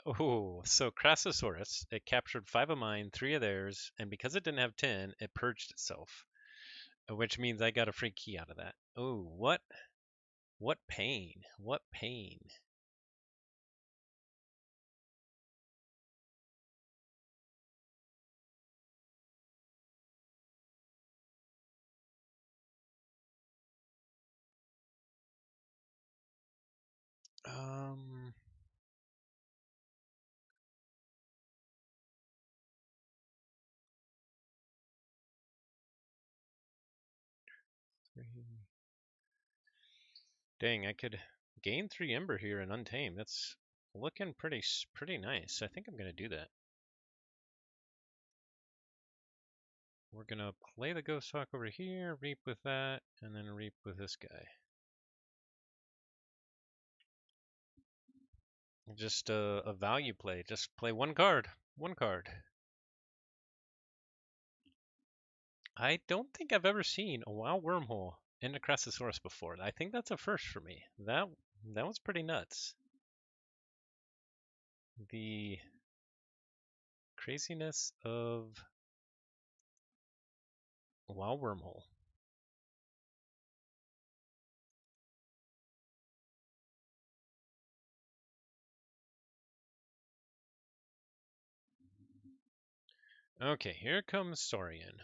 Oh, so Crassosaurus, it captured 5 of mine, 3 of theirs, and because it didn't have 10, it purged itself. Which means I got a free key out of that. Oh, what? What pain. What pain. Um, Dang, I could gain 3 Ember here and Untame. That's looking pretty nice. I think I'm going to do that. We're going to play the Ghost Hawk over here, reap with that, and then reap with this guy. Just a value play. Just play one card. One card. I don't think I've ever seen a Wild Wormhole in a Crassosaurus before. I think that's a first for me. That was pretty nuts. The craziness of Wow, wormhole. Okay, here comes Saurian.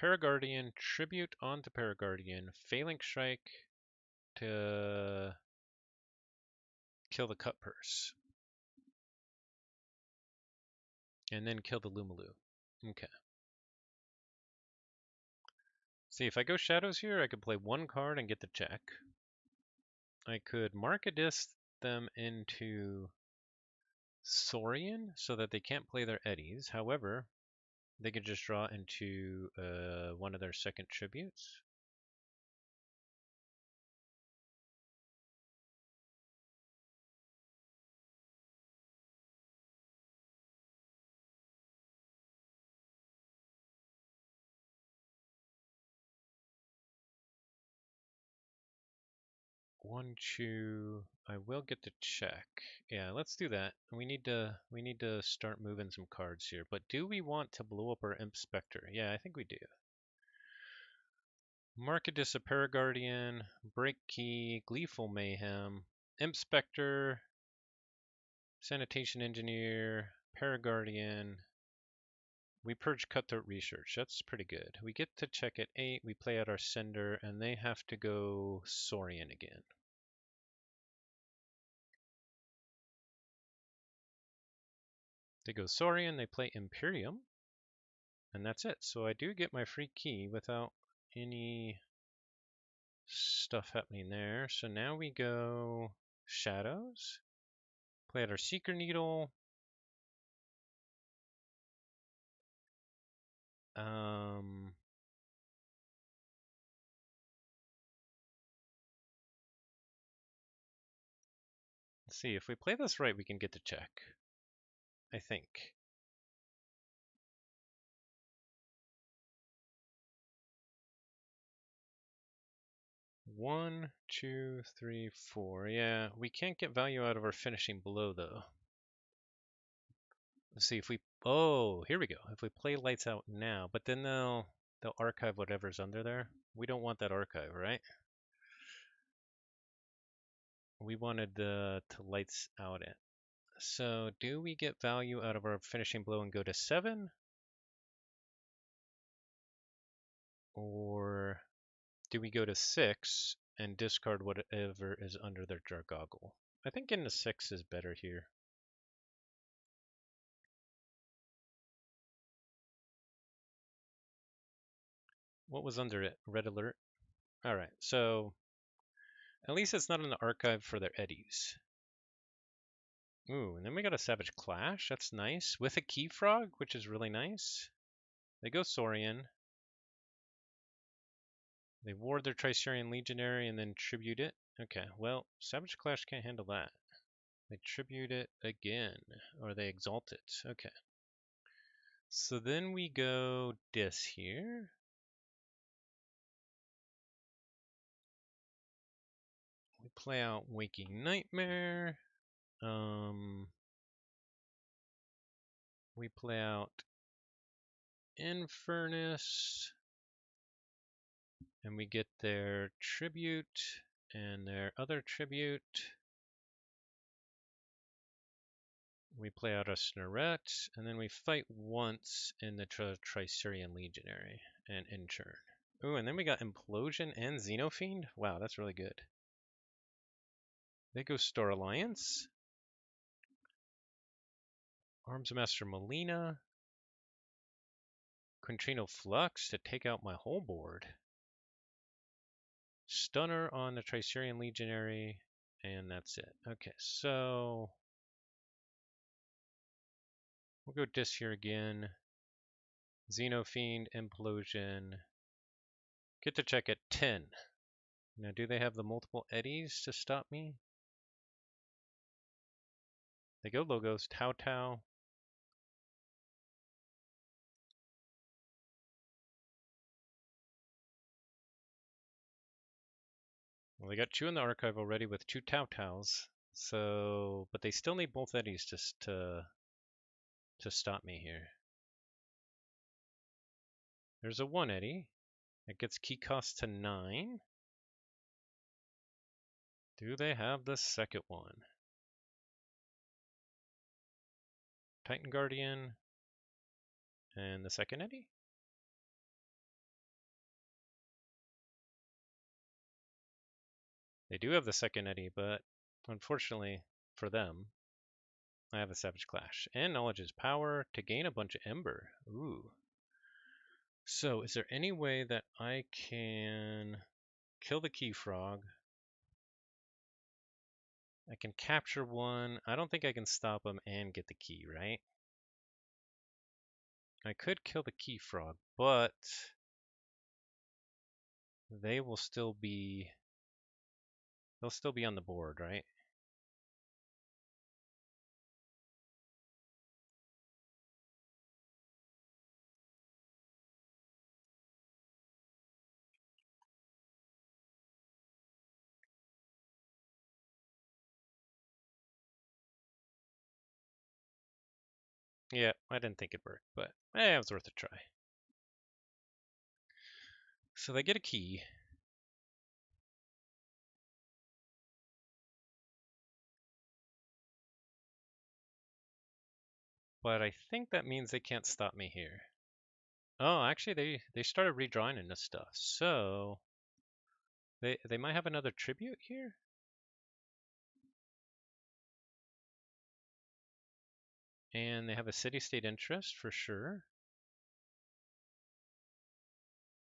Paraguardian, tribute onto Paraguardian, Phalanx Strike to kill the Cut Purse. And then kill the Lumalu. Okay. See, if I go Shadows here, I could play one card and get the check. I could Markadis them into Saurian so that they can't play their Eddies. However, they could just draw into one of their second tributes. One, two. I will get the check. Yeah, let's do that. We need to start moving some cards here. But do we want to blow up our Imp Spectre? Yeah, I think we do. Markadis a Paraguardian, Break Key, Gleeful Mayhem, Imp Spectre, Sanitation Engineer, Paraguardian. We purge Cutthroat Research. That's pretty good. We get to check at 8. We play out our Sender, and they have to go Saurian again. They go Saurian, they play Imperium, and that's it. So I do get my free key without any stuff happening there. So now we go Shadows, play out our Seeker Needle. Let's see, if we play this right, we can get the check. I think. One, two, three, four. Yeah, we can't get value out of our finishing blow though. Let's see if we. Oh, here we go. If we play lights out now, but then they'll archive whatever's under there. We don't want that archive, right? We wanted to lights out it. So do we get value out of our finishing blow and go to 7? Or do we go to 6 and discard whatever is under their Jargoggle? I think getting to 6 is better here. What was under it? Red alert. Alright, so at least it's not in the archive for their eddies. Ooh, and then we got a Savage Clash. That's nice. With a Key Frog, which is really nice. They go Saurian. They ward their Tricerian Legionary and then tribute it. Okay, well, Savage Clash can't handle that. They tribute it again, or they exalt it. Okay. So then we go Dis here. We play out Waking Nightmare. We play out Infernus. And we get their tribute and their other tribute. We play out a Snarette, and then we fight once in the Tricerian Legionary and in turn. Ooh, and then we got Implosion and Xenofiend. Wow, that's really good. They go Star Alliance. Arms Master Molina. Quintrino Flux to take out my whole board. Stunner on the Tricerian Legionary, and that's it. Okay, so we'll go Dis here again. Xenofiend, Implosion. Get to check at 10. Now, do they have the multiple eddies to stop me? They go Logos, Tau Tau. Well, they got 2 in the archive already with 2 Tau Taus. So, but they still need both eddies just to stop me here. There's a 1 eddy. It gets key cost to 9. Do they have the second one? Titan Guardian and the second eddy? They do have the second eddy, but unfortunately for them, I have a Savage Clash. And Knowledge is power to gain a bunch of Ember. Ooh. So is there any way that I can kill the Key Frog? I can capture one. I don't think I can stop him and get the key, right? I could kill the Key Frog, but they will still be... They'll still be on the board, right? Yeah, I didn't think it'd work, but it was worth a try. So they get a key. But I think that means they can't stop me here. Oh, actually, they started redrawing in this stuff. So they might have another tribute here. And they have a city-state interest for sure.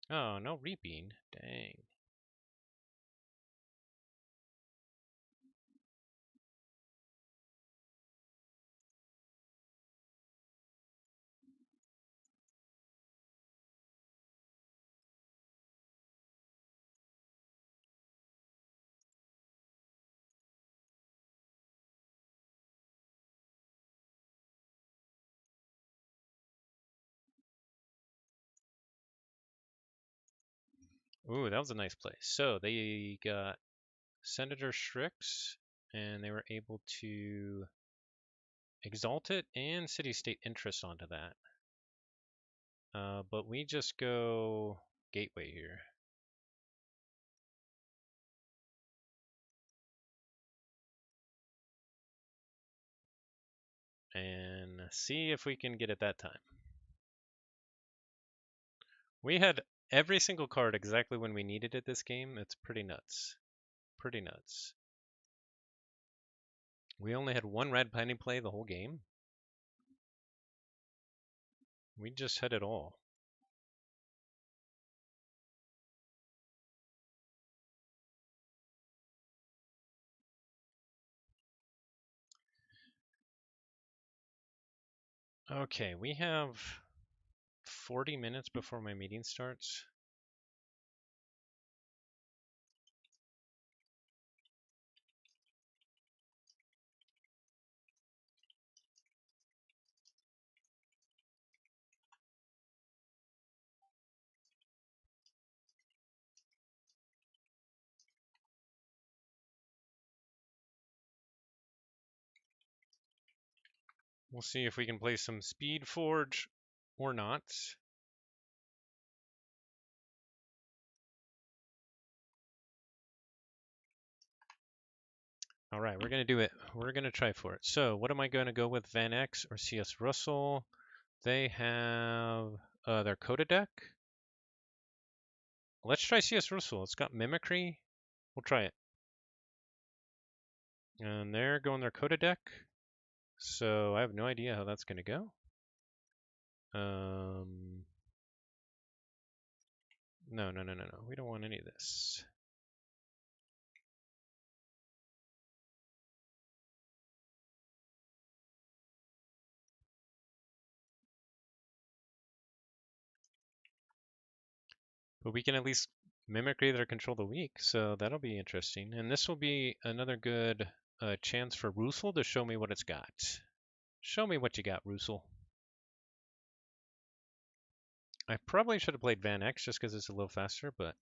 Oh, no reaping. Dang. Ooh, that was a nice play. So they got Senator Strix, and they were able to exalt it and city-state interest onto that. But we just go Gateway here. And see if we can get it that time. We had every single card exactly when we needed it this game. It's pretty nuts. Pretty nuts. We only had one red penny play the whole game. We just had it all. Okay, we have 40 minutes before my meeting starts. We'll see if we can play some Speed Forge or not. All right, we're going to do it. We're going to try for it. So what am I going to go with, Van X or CS Russell? They have their Coda deck. Let's try CS Russell. It's got Mimicry. We'll try it. And they're going their Coda deck. So I have no idea how that's going to go. No. We don't want any of this. But we can at least Mimicry their Control the Weak, so that'll be interesting. And this will be another good chance for Russell to show me what it's got. Show me what you got, Russell. I probably should have played Van X just because it's a little faster, but...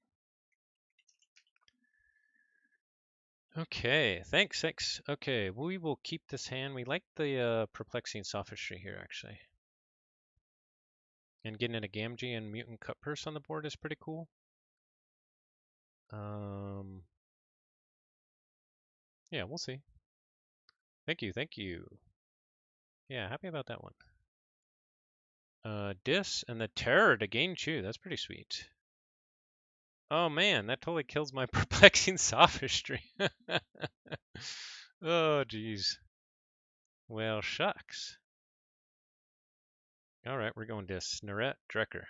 Okay, thanks. Okay, we will keep this hand. We like the Perplexing Sophistry here, actually. And getting a Gamgee and Mutant Cut Purse on the board is pretty cool. Yeah, we'll see. Thank you, thank you. Yeah, happy about that one. Dis and the Terror to gain Chew. That's pretty sweet. Oh man, that totally kills my perplexing sophistry. Oh jeez. Well, shucks. All right, we're going Dis. Narette, Drecker.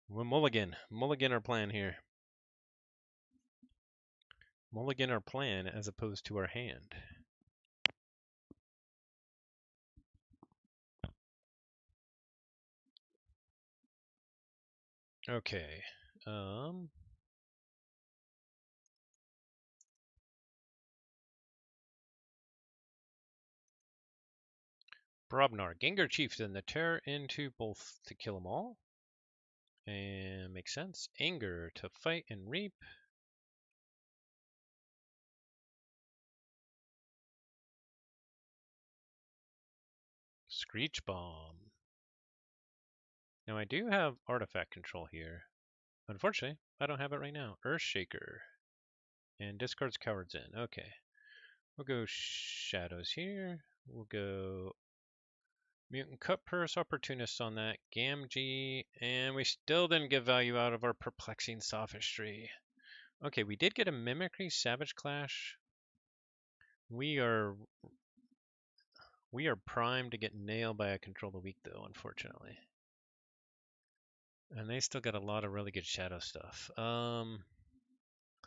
We're mulligan. Mulligan our plan here. Mulligan our plan as opposed to our hand. Okay. Brobnar, Gengar Chieftain, the Terror into both to kill them all. And makes sense. Anger to fight and reap. Screech Bomb. Now I do have artifact control here. Unfortunately, I don't have it right now. Earthshaker. And discards cowards in. Okay. We'll go shadows here. We'll go mutant cut purse opportunist on that. Gamgee. And we still didn't get value out of our perplexing sophistry. Okay, we did get a mimicry savage clash. We are primed to get nailed by a control of the week though, unfortunately. And they still got a lot of really good shadow stuff.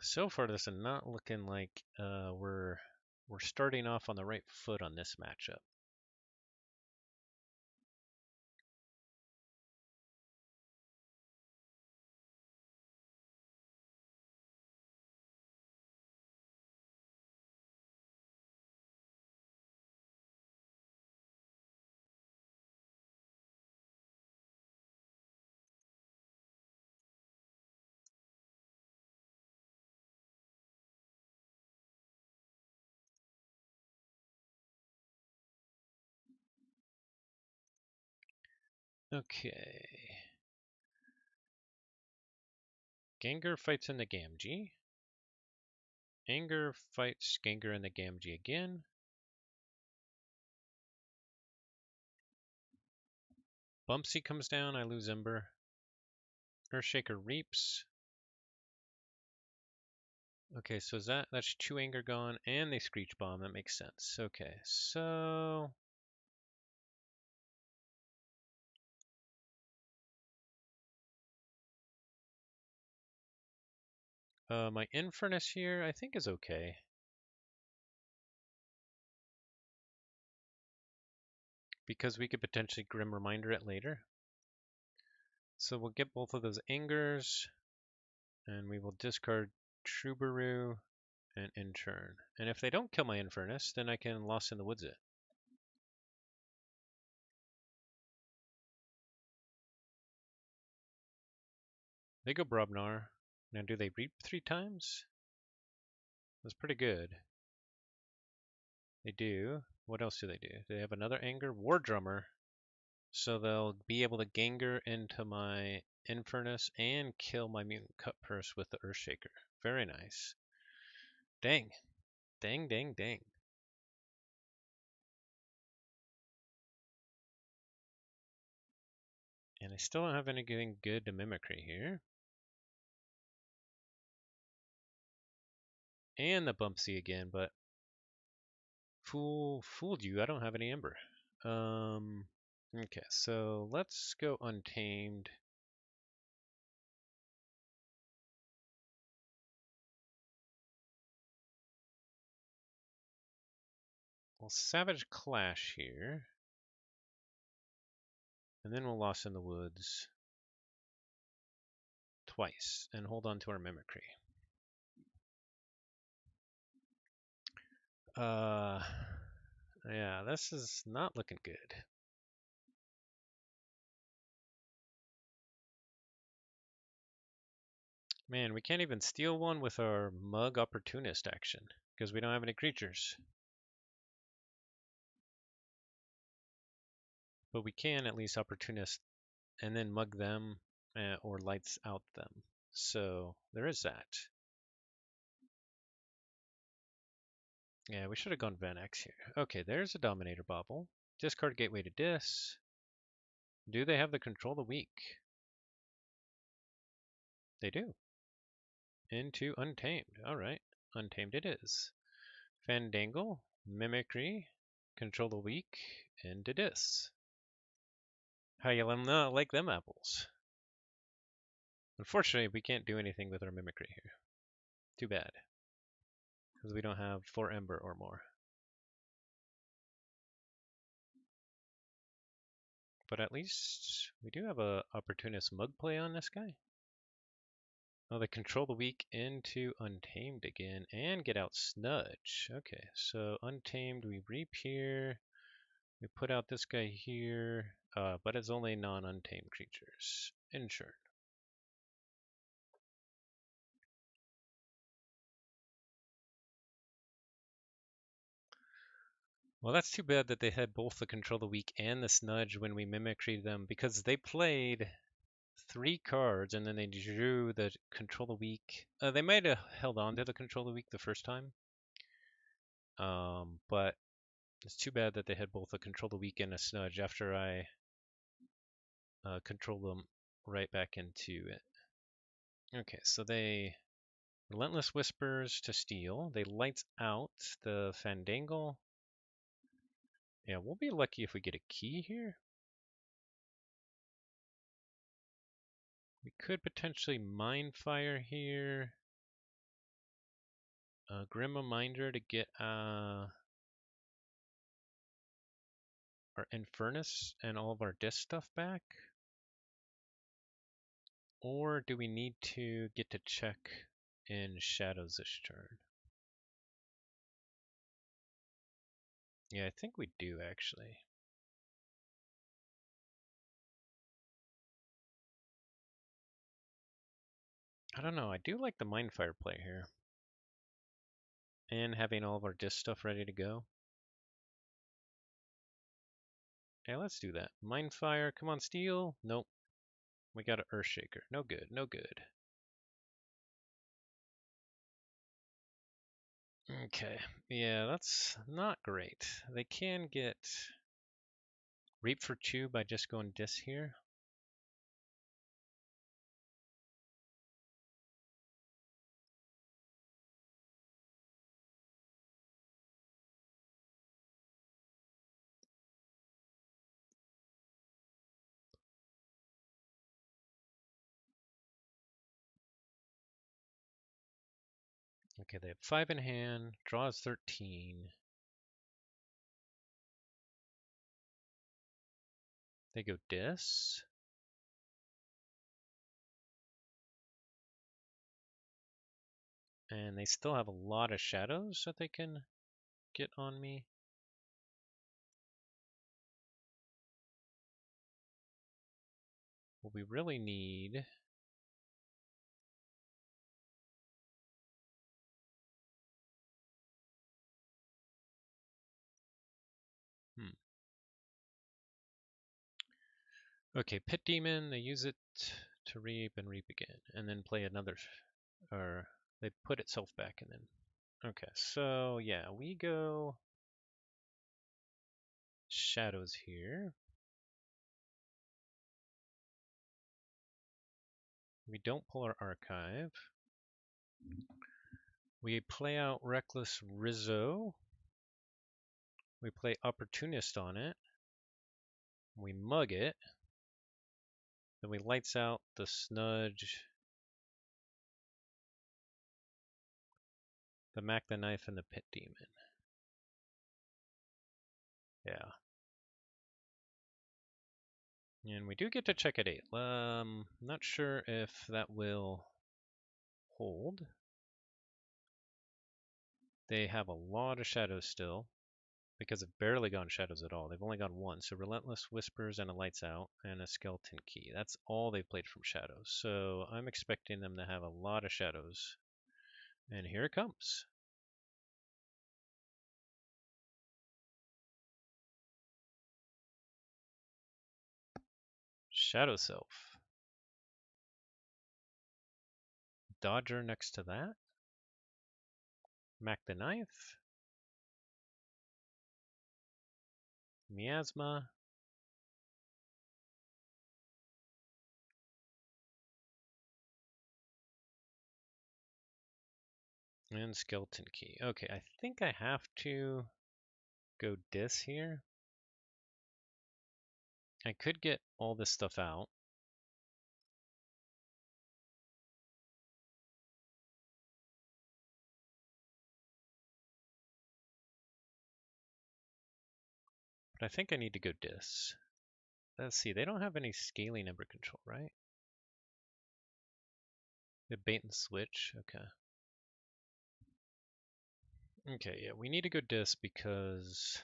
So far this is not looking like we're starting off on the right foot on this matchup. Okay. Gengar fights in the Gamgee. Anger fights Gengar in the Gamgee again. Bumpsy comes down, I lose Ember. Earthshaker reaps. Okay, so that's 2 anger gone, and they Screech Bomb. That makes sense. Okay, so my Infernus here, I think, is okay. Because we could potentially Grim Reminder it later. So we'll get both of those Angers, and we will discard Troubaroo and Intern. And if they don't kill my Infernus, then I can Lost in the Woods it. They go Brobnar. Now do they reap 3 times? That's pretty good. They do. What else do? They have another Anger? War Drummer. So they'll be able to Gengar into my Infernus and kill my Mutant Cut Purse with the Earthshaker. Very nice. Dang. Dang, dang, dang. And I still don't have anything good to Mimicry here. And the Bumpsy again, but fooled you. I don't have any Ember. Okay, so let's go Untamed. We'll Savage Clash here. And then we'll Lost in the Woods twice and hold on to our Mimicry. Yeah, this is not looking good. Man, we can't even steal one with our Mug Opportunist action because we don't have any creatures. But we can at least Opportunist and then Mug them or Lights Out them. So there is that. Yeah, we should have gone Van X here. Okay, there's a Dominator Bobble. Discard Gateway to Dis. Do they have the Control the Weak? They do. Into Untamed. Alright, Untamed it is. Fandangle, Mimicry, Control the Weak, and Dis. How you not like them apples? Unfortunately, we can't do anything with our Mimicry here. Too bad. Because we don't have 4 Ember or more. But at least we do have a Opportunist Mug play on this guy. Oh, they control the weak into Untamed again and get out Snudge. Okay, so Untamed, we reap here. We put out this guy here, but it's only non-untamed creatures. Insured. Well, that's too bad that they had both the Control the Weak and the Snudge when we mimicry them, because they played 3 cards and then they drew the Control the Weak. They might have held on to the Control the Weak the first time, but it's too bad that they had both a Control the Weak and a Snudge after I control them right back into it. Okay, so they Relentless Whispers to steal. They lights out the Fandangle. Yeah, we'll be lucky if we get a key here. We could potentially Mindfire here. Grim Reminder to get our Infernus and all of our disc stuff back. Or do we need to get to check in Shadows this turn? Yeah, I think we do actually. I don't know, I do like the Mindfire play here. And having all of our disc stuff ready to go. Yeah, let's do that. Mindfire, come on, steal. Nope. We got an Earthshaker. No good, no good. Okay, yeah, that's not great. They can get Reap for 2 by just going Dis here. Okay, they have 5 in hand, draws 13. They go Dis. And they still have a lot of shadows that they can get on me. What we really need Okay, Pit Demon, they use it to reap and reap again, and then play another, or they put itself back and then, okay, so yeah, we go Shadows here. We don't pull our archive. We play out Reckless Rizzo. We play Opportunist on it. We mug it. Then we lights out the Snudge, the Mac the Knife, and the Pit Demon. Yeah. And we do get to check at 8. Not sure if that will hold. They have a lot of shadows still, because they've barely gone shadows at all. They've only gone one. So Relentless Whispers and a Lights Out and a Skeleton Key. That's all they played from shadows. So I'm expecting them to have a lot of shadows. And here it comes. Shadow Self. Dodger next to that. Mac the Knife. Miasma. And Skeleton Key. Okay, I think I have to go dis here. I could get all this stuff out. But I think I need to go dis. Let's see, they don't have any scaling number control, right? The bait and switch, okay. Okay, yeah, we need to go dis because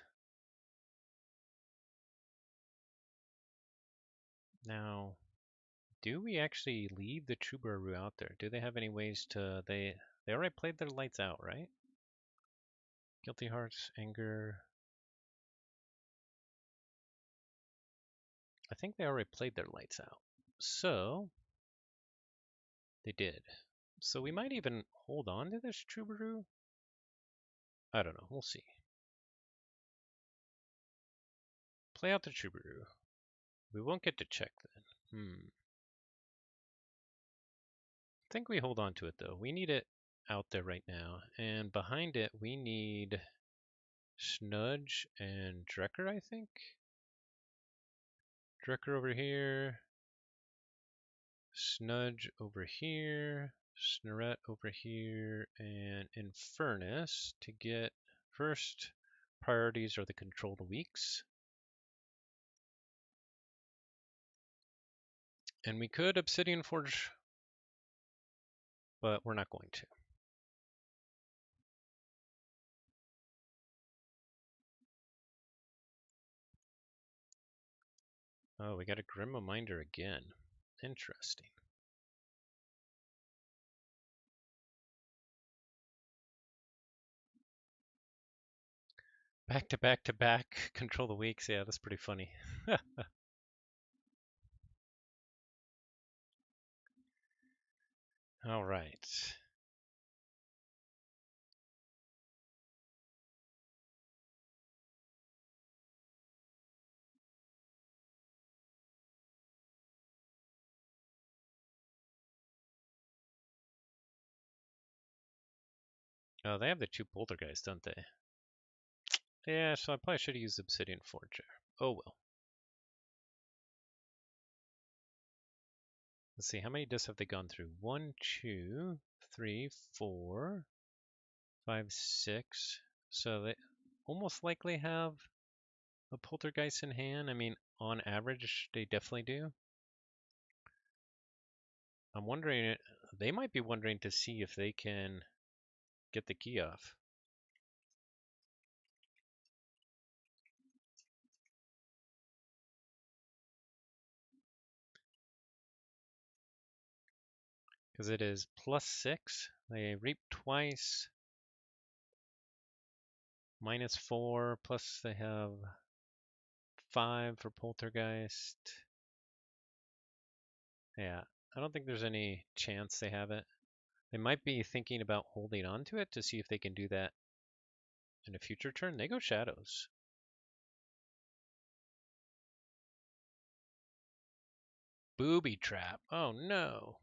now, do we actually leave the Chubaru out there? Do they have any ways to, they already played their lights out, right? Guilty Hearts, Anger. I think they already played their lights out. So, they did. So we might even hold on to this Chubaru. I don't know, we'll see. Play out the Chubaru. We won't get to check then. I think we hold on to it though. We need it out there right now. And behind it, we need Snudge and Drecker, I think. Drecker over here. Snudge over here. Snorret over here. And Infernus to get first priorities are the control the weaks. And we could Obsidian Forge, but we're not going to. Oh, we got a Grim Reminder again. Interesting. Back to back to back, control the weaks. Yeah, that's pretty funny. All right. Oh, they have the two poltergeists, don't they? Yeah, so I probably should have used Obsidian Forger. Oh well. Let's see, how many discs have they gone through? 1, 2, 3, 4, 5, 6. So they almost likely have a poltergeist in hand. I mean, on average, they definitely do. I'm wondering, they might be wondering to see if they can get the key off. Because it is +6. They reap twice. -4. Plus they have 5 for poltergeist. Yeah, I don't think there's any chance they have it. They might be thinking about holding on to it to see if they can do that in a future turn. They go shadows. Booby trap. Oh no.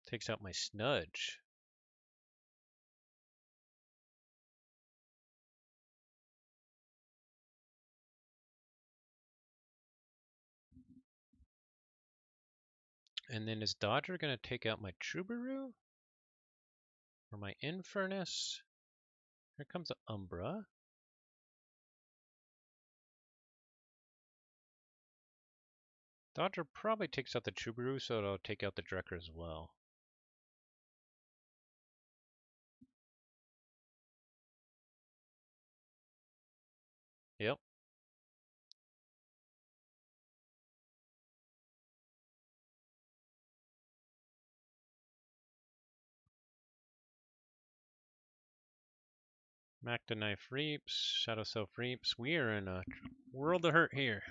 Takes out my snudge. And then is Dodger going to take out my Troubadour? Or my Infernus? Here comes an Umbra. Dodger probably takes out the Troubadour, so it'll take out the Drecker as well. Yep. Mac the Knife reaps, Shadow Self reaps. We are in a world of hurt here.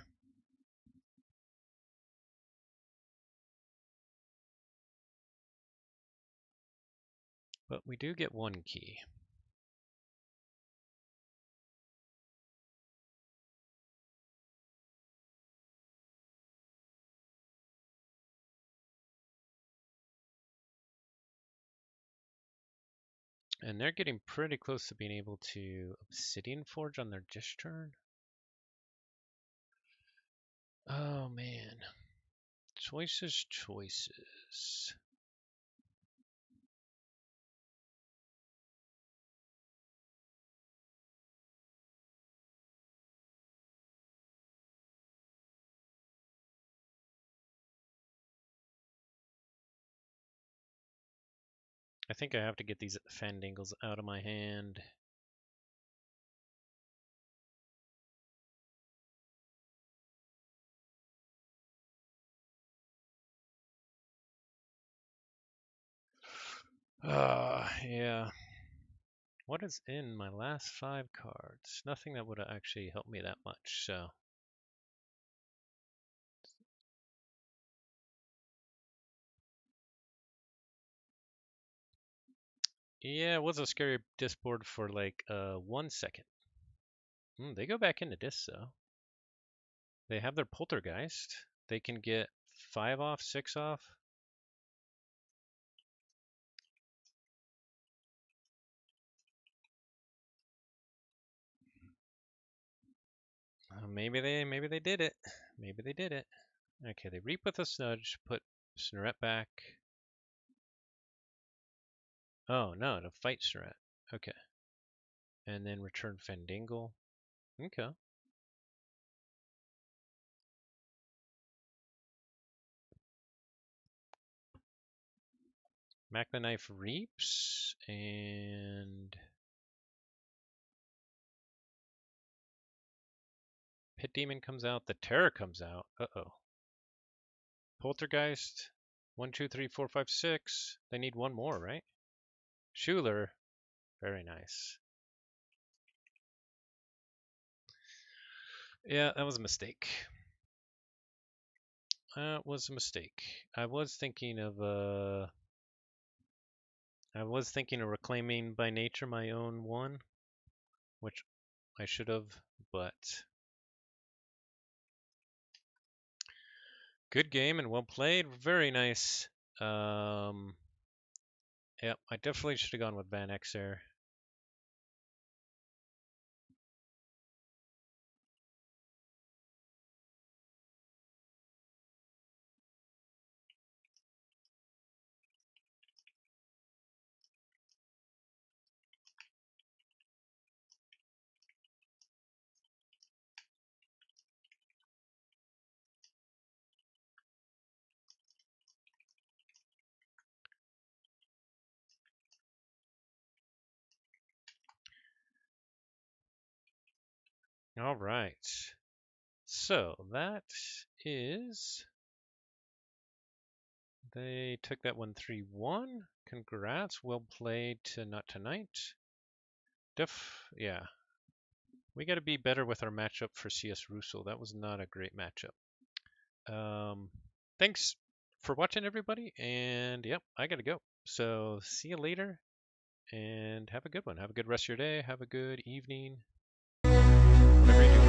But we do get one key. And they're getting pretty close to being able to Obsidian Forge on their dish turn. Oh man. Choices, choices. I think I have to get these Fandangles out of my hand. Yeah. What is in my last 5 cards? Nothing that would have actually helped me that much, so. Yeah, it was a scary disboard for like 1 second. They go back into disc though. They have their Poltergeist. They can get 5 off, 6 off. Maybe they did it. Maybe they did it. Okay, they reap with a Snudge, put Snorette back. Oh no, to fight Snorette. Okay. And then return Fandangle. Okay. Mac the Knife reaps, and Pit Demon comes out. The Terror comes out. Uh-oh. Poltergeist. 1, 2, 3, 4, 5, 6. They need one more, right? Schuler. Very nice. Yeah, that was a mistake. That was a mistake. I was thinking of reclaiming by nature my own one, which I should have, but good game and well played. Very nice. Yep, I definitely should have gone with Van X there. All right. So that is. They took that one 3-1. Congrats. Well played to Not Tonight. Yeah. We got to be better with our matchup for CS Russo. That was not a great matchup. Thanks for watching, everybody. And yep, I got to go. So see you later and have a good one. Have a good rest of your day. Have a good evening. Whatever you do.